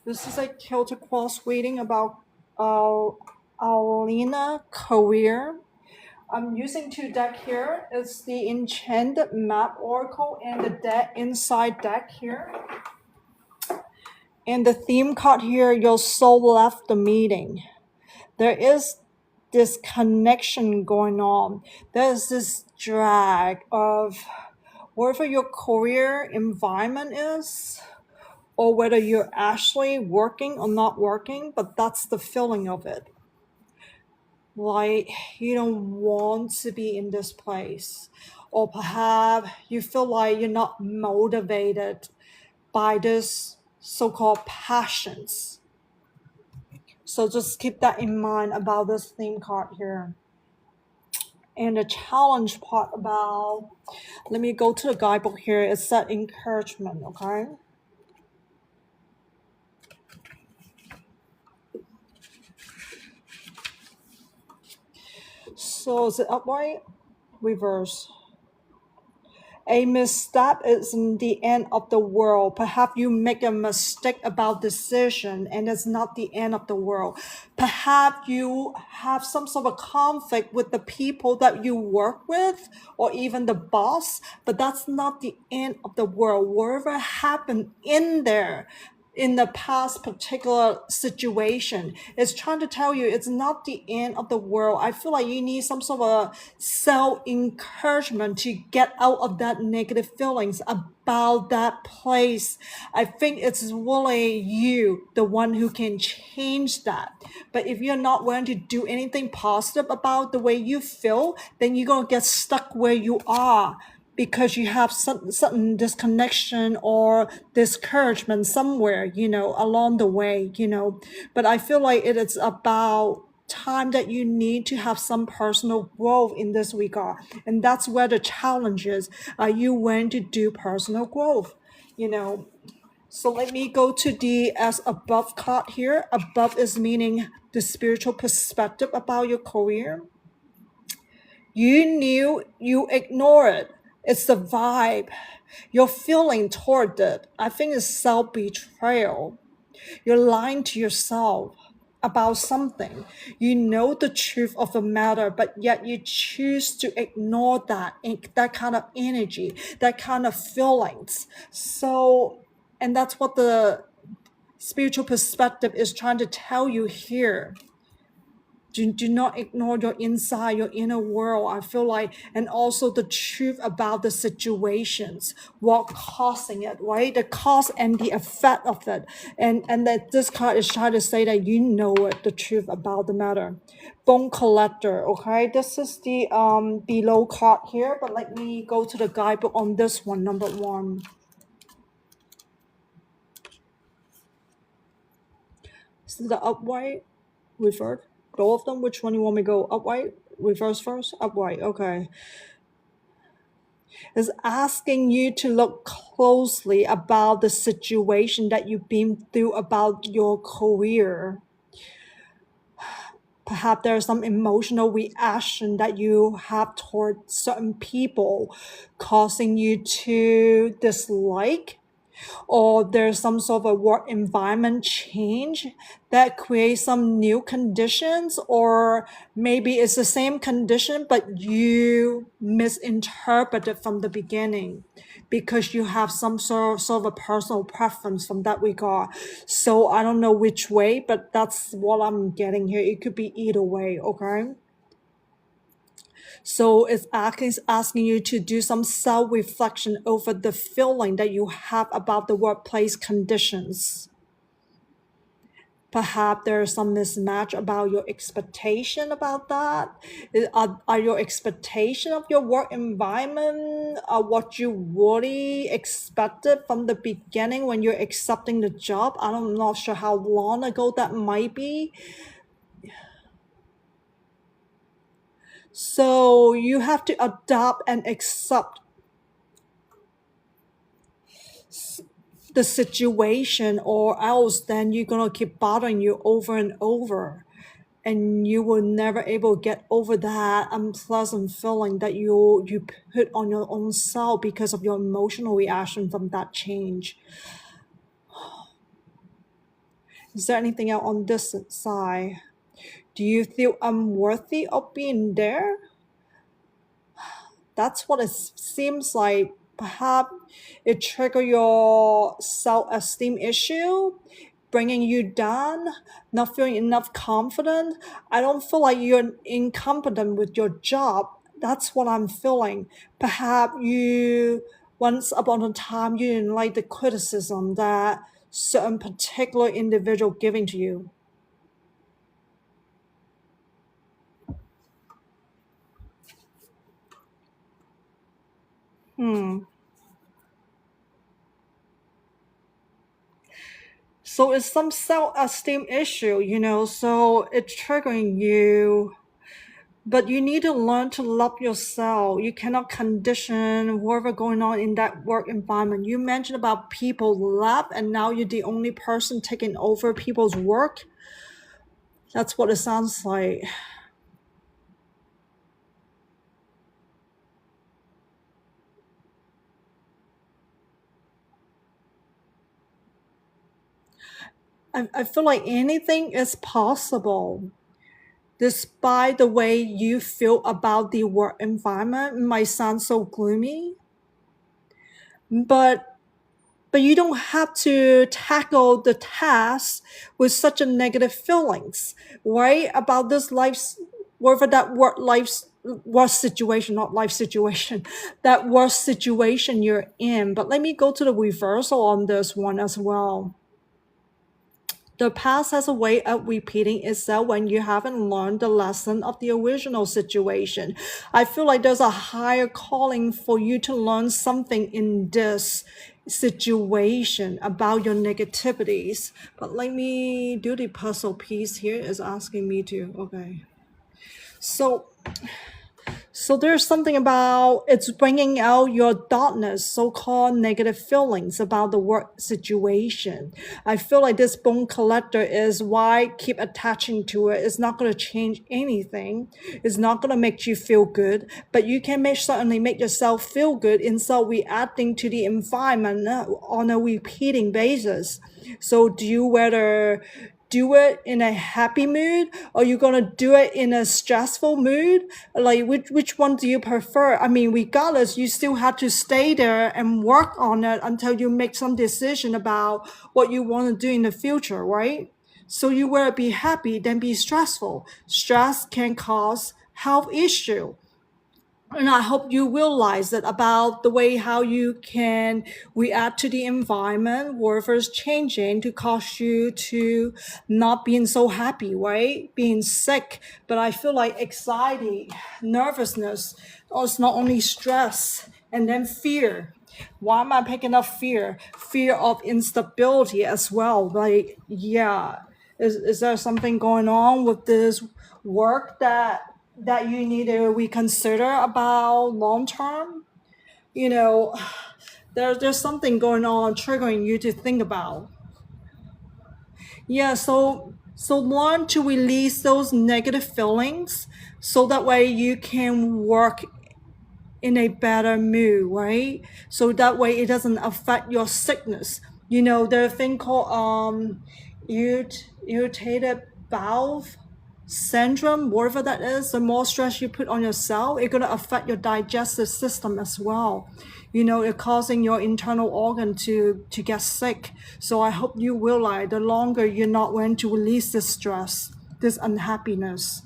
This is a Celtic Cross reading about Aleena career. I'm using 2 decks here. It's the Enchanted Map Oracle and the deck inside deck here. And the theme card here, your soul left the meeting. There is this connection going on. There's this drag of whatever your career environment is, or whether you're actually working or not working, but that's the feeling of it. Like you don't want to be in this place, or perhaps you feel like you're not motivated by this so-called passions. So just keep that in mind about this theme card here. And the challenge part about, let me go to the guidebook here. It said encouragement, okay? So is it upright? Reverse. A misstep isn't the end of the world. Perhaps you make a mistake about decision and it's not the end of the world. Perhaps you have some sort of conflict with the people that you work with or even the boss, but that's not the end of the world. Whatever happened in there, in the past particular situation, is trying to tell you it's not the end of the world. I feel like you need some sort of self-encouragement to get out of that negative feelings about that place. I think it's really you, the one who can change that. But if you're not willing to do anything positive about the way you feel, then you're going to get stuck where you are, because you have certain disconnection or discouragement somewhere, along the way, But I feel like it is about time that you need to have some personal growth in this regard. And that's where the challenge is. Are you willing to do personal growth? So let me go to the as above card here. Above is meaning the spiritual perspective about your career. You knew, you ignore it. It's the vibe. You're feeling toward it. I think it's self-betrayal. You're lying to yourself about something. You know the truth of the matter, but yet you choose to ignore that kind of energy, that kind of feelings. So, and that's what the spiritual perspective is trying to tell you here. Do not ignore your inside, your inner world. I feel like, and also the truth about the situations, what causing it, right? The cause and the effect of it. And that this card is trying to say that you know it, the truth about the matter. Bone collector, okay? This is the below card here, but let me go to the guidebook on this one, number 1. Is it the upright? Referred? Both of them? Which one you want me to go? Upright? Reverse first? Upright, okay. It's asking you to look closely about the situation that you've been through about your career. Perhaps there's some emotional reaction that you have toward certain people, causing you to dislike, or there's some sort of a work environment change that creates some new conditions, or maybe it's the same condition but you misinterpret it from the beginning because you have some sort of a personal preference from that regard. So I don't know which way, but that's what I'm getting here. It could be either way, okay? So it's asking you to do some self-reflection over the feeling that you have about the workplace conditions. Perhaps there's some mismatch about your expectation about that. Are your expectation of your work environment what you really expected from the beginning when you're accepting the job? I'm not sure how long ago that might be. So you have to adopt and accept the situation, or else then you're gonna keep bothering you over and over, and you will never able to get over that unpleasant feeling that you put on your own self because of your emotional reaction from that change. Is there anything else on this side? Do you feel unworthy of being there? That's what it seems like. Perhaps it trigger your self-esteem issue, bringing you down, not feeling enough confident. I don't feel like you're incompetent with your job. That's what I'm feeling. Perhaps you, once upon a time, you didn't like the criticism that certain particular individual giving to you. So it's some self-esteem issue, so it's triggering you. But you need to learn to love yourself. You cannot condition whatever going on in that work environment. You mentioned about people left and now you're the only person taking over people's work. That's what it sounds like. I feel like anything is possible. Despite the way you feel about the work environment, it might sound so gloomy, but you don't have to tackle the task with such a negative feelings, right? About this life, whatever that work situation, not life situation, that work situation you're in. But let me go to the reversal on this one as well. The past has a way of repeating itself when you haven't learned the lesson of the original situation. I feel like there's a higher calling for you to learn something in this situation about your negativities. But let me do the puzzle piece here. Is asking me to. Okay. So there's something about it's bringing out your darkness, so-called negative feelings about the work situation. I feel like this bone collector is why keep attaching to it. It's not going to change anything. It's not going to make you feel good, but you can certainly make yourself feel good instead of reacting to the environment on a repeating basis. So do you whether do it in a happy mood or you're gonna do it in a stressful mood? Like which one do you prefer? I mean, regardless, you still have to stay there and work on it until you make some decision about what you want to do in the future, right? So you rather be happy than be stressful. Stress can cause health issue, and I hope you realize that about the way how you can react to the environment, whatever's changing to cause you to not being so happy, right? Being sick. But I feel like anxiety, nervousness, it's not only stress and then fear. Why am I picking up fear? Fear of instability as well. Like, yeah, is there something going on with this work that you need to reconsider about long term? You know, there's something going on triggering you to think about. Yeah, so So learn to release those negative feelings so that way you can work in a better mood, right? So that way it doesn't affect your sickness. You know, there's a thing called irritated bowel syndrome, whatever that is. The more stress you put on yourself, it's gonna affect your digestive system as well. You know, it's causing your internal organ to get sick. So I hope you realize the longer you're not going to release this stress, this unhappiness.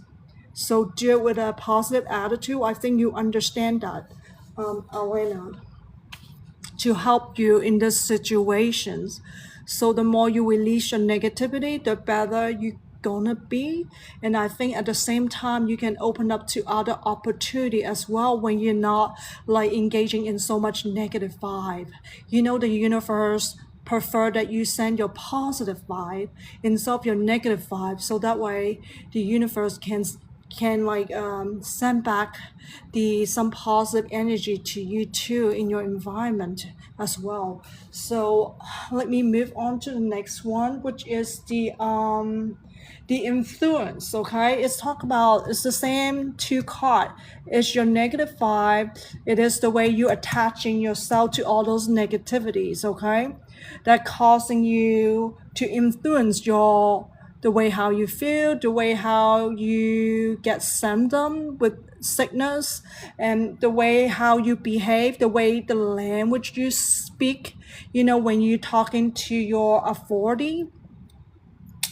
So do it with a positive attitude. I think you understand that, Aleena, to help you in these situations. So the more you release your negativity, the better you gonna be. And I think at the same time you can open up to other opportunity as well when you're not like engaging in so much negative vibe. You know, the universe prefer that you send your positive vibe instead of your negative vibe, so that way the universe can like send back the some positive energy to you too in your environment as well. So let me move on to the next one, which is the influence. Okay, it's talk about, it's the same two card. It's your negative vibe. It is the way you attaching yourself to all those negativities, okay, that causing you to influence your the way how you feel, the way how you get symptom with sickness, and the way how you behave, the way the language you speak. You know, when you're talking to your authority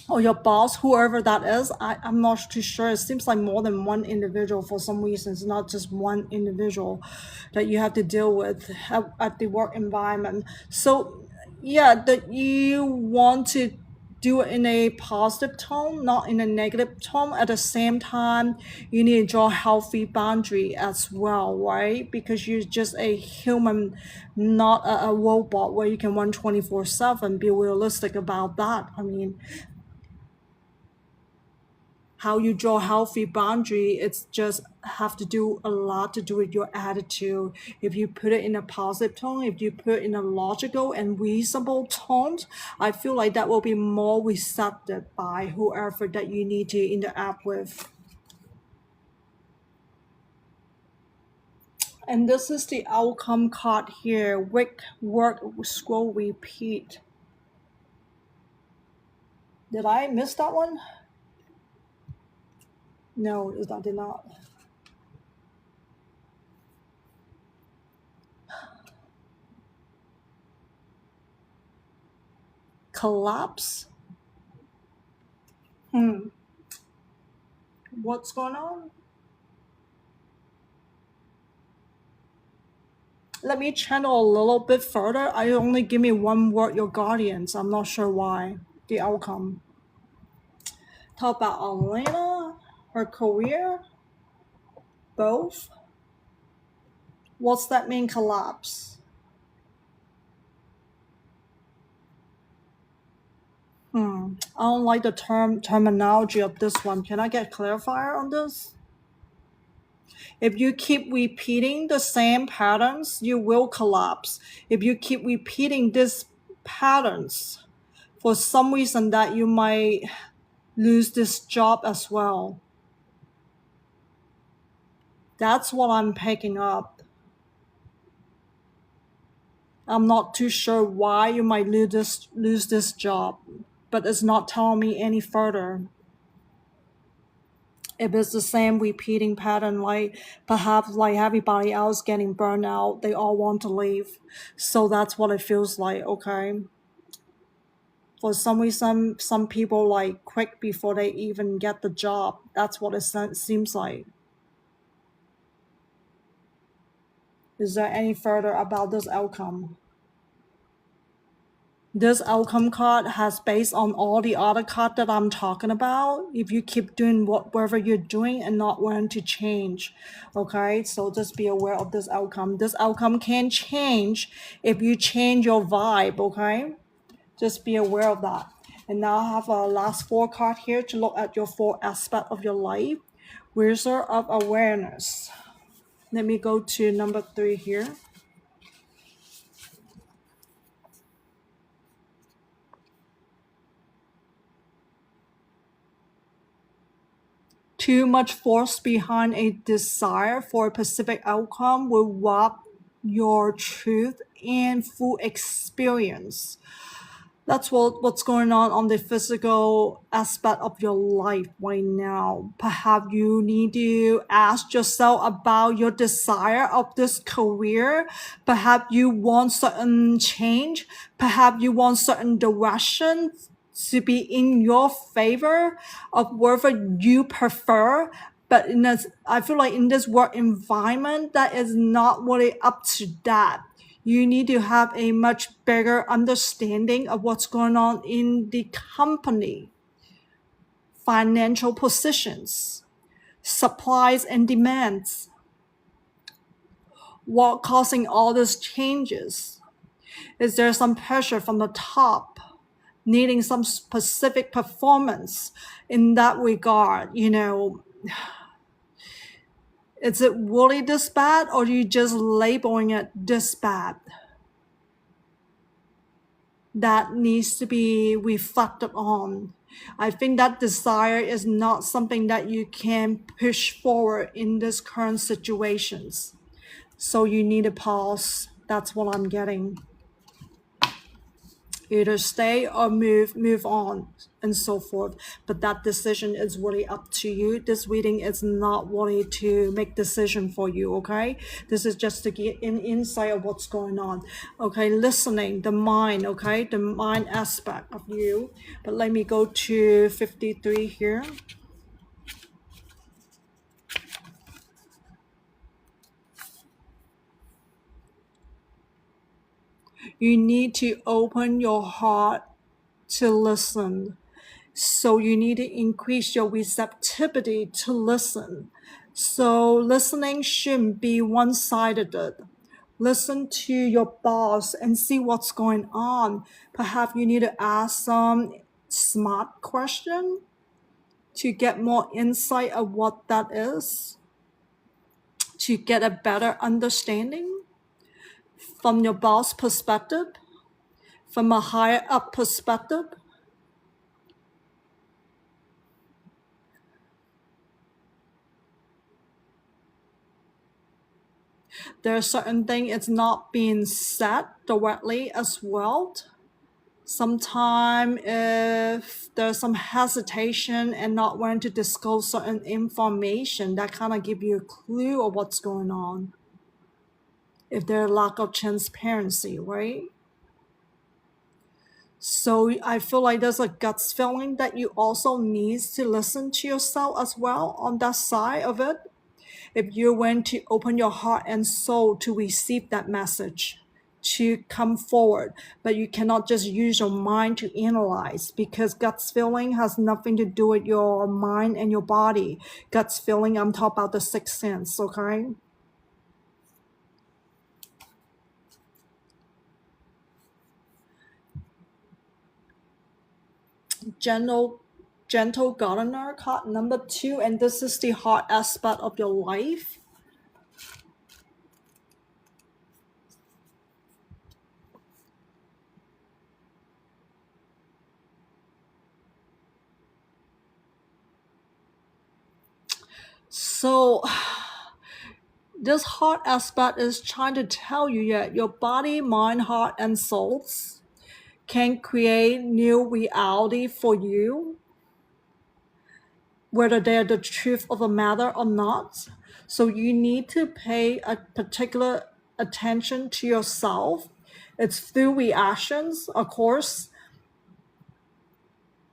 or your boss, whoever that is, I'm not too sure. It seems like more than one individual for some reason. It's not just one individual that you have to deal with at the work environment. So yeah, that you want to do it in a positive tone, not in a negative tone. At the same time, you need to draw healthy boundary as well, right? Because you're just a human, not a robot where you can run 24/7. Be realistic about that. I mean, how you draw healthy boundary, it's just have to do a lot to do with your attitude. If you put it in a positive tone, if you put it in a logical and reasonable tone, I feel like that will be more receptive by whoever that you need to interact with. And this is the outcome card here. Wake, work, scroll, repeat. Did I miss that one? No, I did not. Collapse? What's going on? Let me channel a little bit further. I only give me one word, your guardians. I'm not sure why. The outcome. Talk about Aleena, her career, both. What's that mean, collapse? I don't like the terminology of this one. Can I get clarifier on this? If you keep repeating the same patterns, you will collapse. If you keep repeating these patterns, for some reason that you might lose this job as well. That's what I'm picking up. I'm not too sure why you might lose this job, but it's not telling me any further. If it's the same repeating pattern, like perhaps like everybody else getting burned out, they all want to leave. So that's what it feels like, okay? For some reason, some people like quit before they even get the job. That's what it seems like. Is there any further about this outcome? This outcome card has based on all the other cards that I'm talking about. If you keep doing whatever you're doing and not wanting to change, okay? So just be aware of this outcome. This outcome can change if you change your vibe, okay? Just be aware of that. And now I have a last four card here to look at your four aspects of your life. Wizard of Awareness. Let me go to number 3 here. Too much force behind a desire for a specific outcome will rob your truth and full experience. That's what's going on the physical aspect of your life right now. Perhaps you need to ask yourself about your desire of this career. Perhaps you want certain change. Perhaps you want certain direction to be in your favor of whatever you prefer. But I feel like in this work environment, that is not really up to that. You need to have a much bigger understanding of what's going on in the company, financial positions, supplies and demands, what causing all these changes. Is there some pressure from the top, needing some specific performance in that regard? Is it really this bad, or are you just labeling it this bad? That needs to be reflected on. I think that desire is not something that you can push forward in this current situations. So you need to pause. That's what I'm getting. Either stay or move on and so forth. But that decision is really up to you. This reading is not really to make decision for you, okay? This is just to get an insight of what's going on. Okay, listening, the mind, okay? The mind aspect of you. But let me go to 53 here. You need to open your heart to listen. So you need to increase your receptivity to listen. So listening shouldn't be one-sided. Listen to your boss and see what's going on. Perhaps you need to ask some smart question to get more insight of what that is, to get a better understanding from your boss perspective, from a higher up perspective. There are certain things it's not being said directly as well. Sometimes if there's some hesitation and not wanting to disclose certain information, that kind of give you a clue of what's going on. If there's lack of transparency, right? So I feel like there's a guts feeling that you also need to listen to yourself as well on that side of it. If you want to open your heart and soul to receive that message, to come forward, but you cannot just use your mind to analyze, because guts feeling has nothing to do with your mind and your body. Guts feeling, I'm talking about the sixth sense, okay? Gentle gardener card number 2, and this is the heart aspect of your life. So this heart aspect is trying to tell you that your body, mind, heart, and souls can create new reality for you, whether they're the truth of the matter or not. So you need to pay a particular attention to yourself. It's through reactions, of course.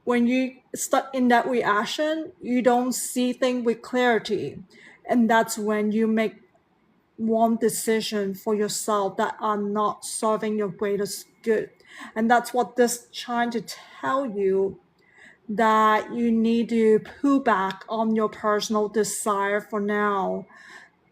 When you stuck in that reaction, you don't see things with clarity. And that's when you make one decision for yourself that are not serving your greatest good. And that's what this trying to tell you, that you need to pull back on your personal desire for now.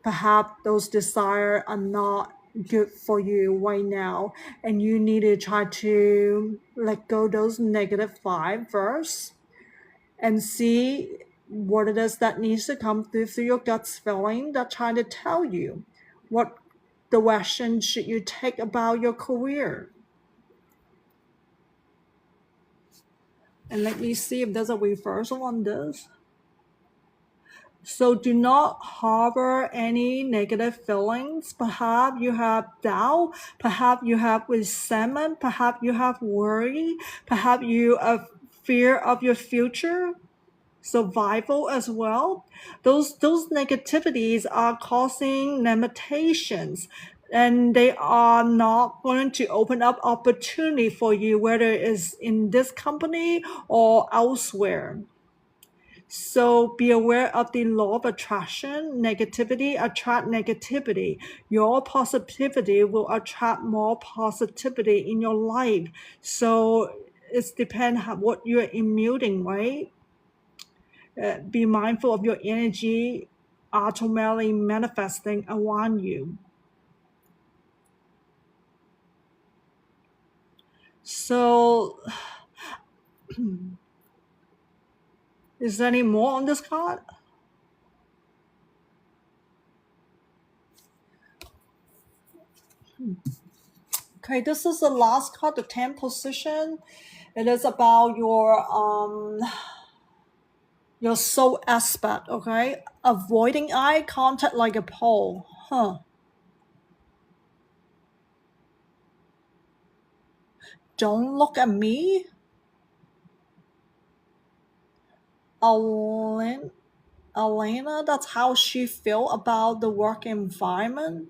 Perhaps those desires are not good for you right now, and you need to try to let go those negative vibe first and see what it is that needs to come through your gut's feeling that trying to tell you what direction should you take about your career. And let me see if there's a reversal on this. So do not harbor any negative feelings. Perhaps you have doubt, perhaps you have resentment, perhaps you have worry, perhaps you have fear of your future, survival as well. Those negativities are causing limitations, and they are not going to open up opportunity for you, whether it's in this company or elsewhere. So be aware of the law of attraction. Negativity attract negativity. Your positivity will attract more positivity in your life. So it depends what you're emitting, right? Be mindful of your energy automatically manifesting around you. So is there any more on this card? Okay, this is the last card, the 10th position. It is about your soul aspect, okay? Avoiding eye contact like a pole. Don't look at me. Aleena, that's how she feel about the work environment.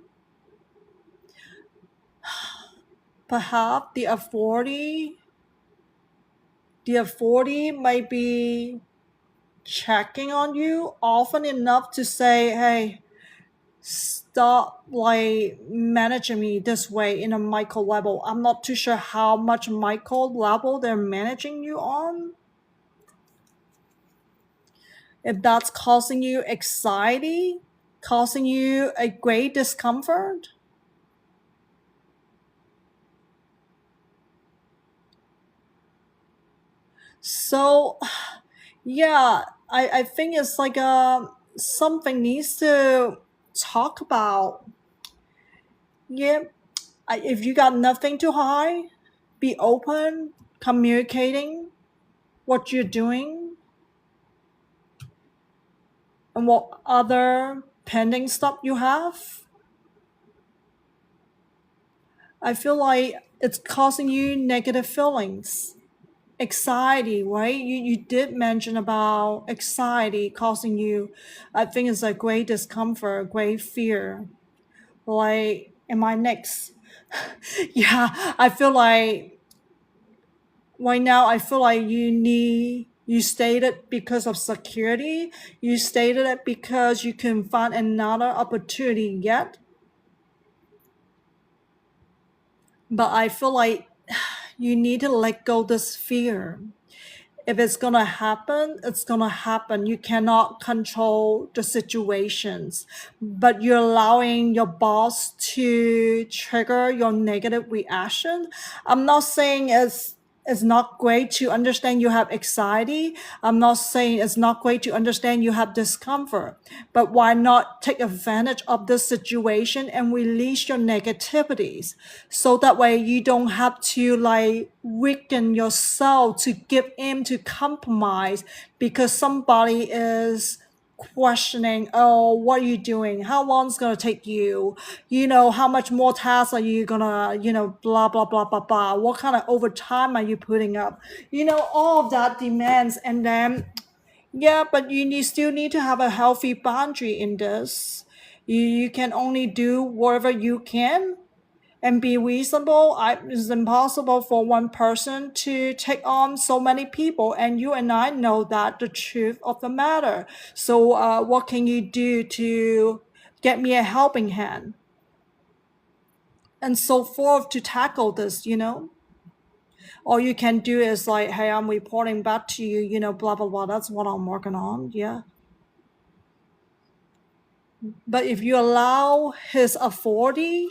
Perhaps the authority might be checking on you often enough to say, hey, stop like managing me this way in a micro level. I'm not too sure how much micro level they're managing you on. If that's causing you anxiety, causing you a great discomfort. So yeah, I think it's like something needs to talk about. Yeah, if you got nothing to hide, be open, communicating what you're doing and what other pending stuff you have. I feel like it's causing you negative feelings. Anxiety, right? You did mention about anxiety causing you, I think it's a great discomfort, great fear. Like, am I next? Yeah, I feel like right now I feel like you stated because of security, you stated it because you can find another opportunity yet, but I feel like you need to let go this fear. If it's gonna happen, it's gonna happen. You cannot control the situations, but you're allowing your boss to trigger your negative reaction. I'm not saying it's not great to understand you have anxiety. I'm not saying it's not great to understand you have discomfort, but why not take advantage of this situation and release your negativities so that way you don't have to like weaken yourself to give in to compromise because somebody is questioning, oh, what are you doing, how long is going to take you, how much more tasks are you gonna, blah blah blah blah blah, what kind of overtime are you putting up, all of that demands. And then yeah, but still need to have a healthy boundary in this. You can only do whatever you can and be reasonable. It's impossible for one person to take on so many people, and you and I know that the truth of the matter. So what can you do to get me a helping hand and so forth to tackle this? All you can do is like, hey, I'm reporting back to you, blah blah blah, that's what I'm working on. Yeah, but if you allow his authority,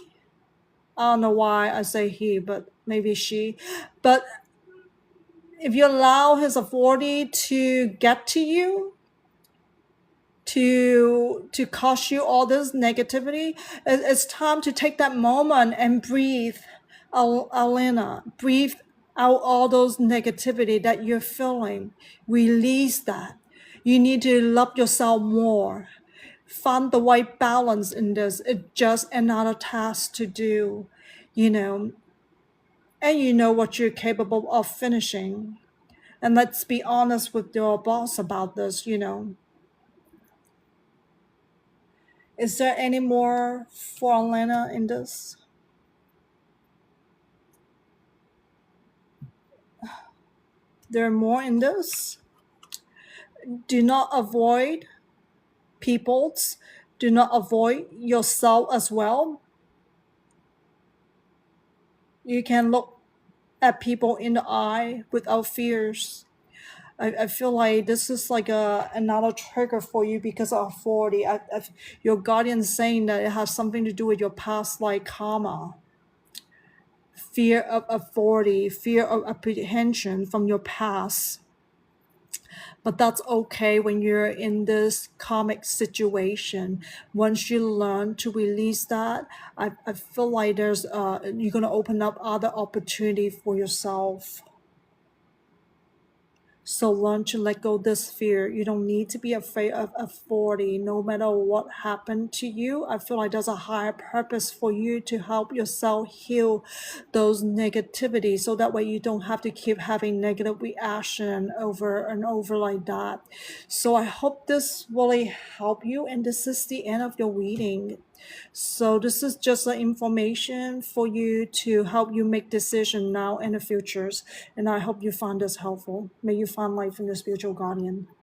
I don't know why I say he, but maybe she, but if you allow his authority to get to you, to cause you all this negativity, it's time to take that moment and breathe. Aleena, breathe out all those negativity that you're feeling. Release that. You need to love yourself more. Find the right balance in this. It's just another task to do, you know, and you know what you're capable of finishing. And let's be honest with your boss about this, Is there any more for Aleena in this? There are more in this. Do not avoid people's. Do not avoid yourself as well. You can look at people in the eye without fears. I feel like this is like another trigger for you because of 40. Your guardian saying that it has something to do with your past, like karma, fear of authority, fear of apprehension from your past. But that's okay when you're in this karmic situation. Once you learn to release that, I feel like there's you're gonna open up other opportunity for yourself. So learn to let go this fear. You don't need to be afraid of authority no matter what happened to you. I feel like there's a higher purpose for you to help yourself heal those negativity so that way you don't have to keep having negative reaction over and over like that. So I hope this really help you, and this is the end of your reading. So this is just the information for you to help you make decision now and the futures. And I hope you find this helpful. May you find life in your spiritual guardian.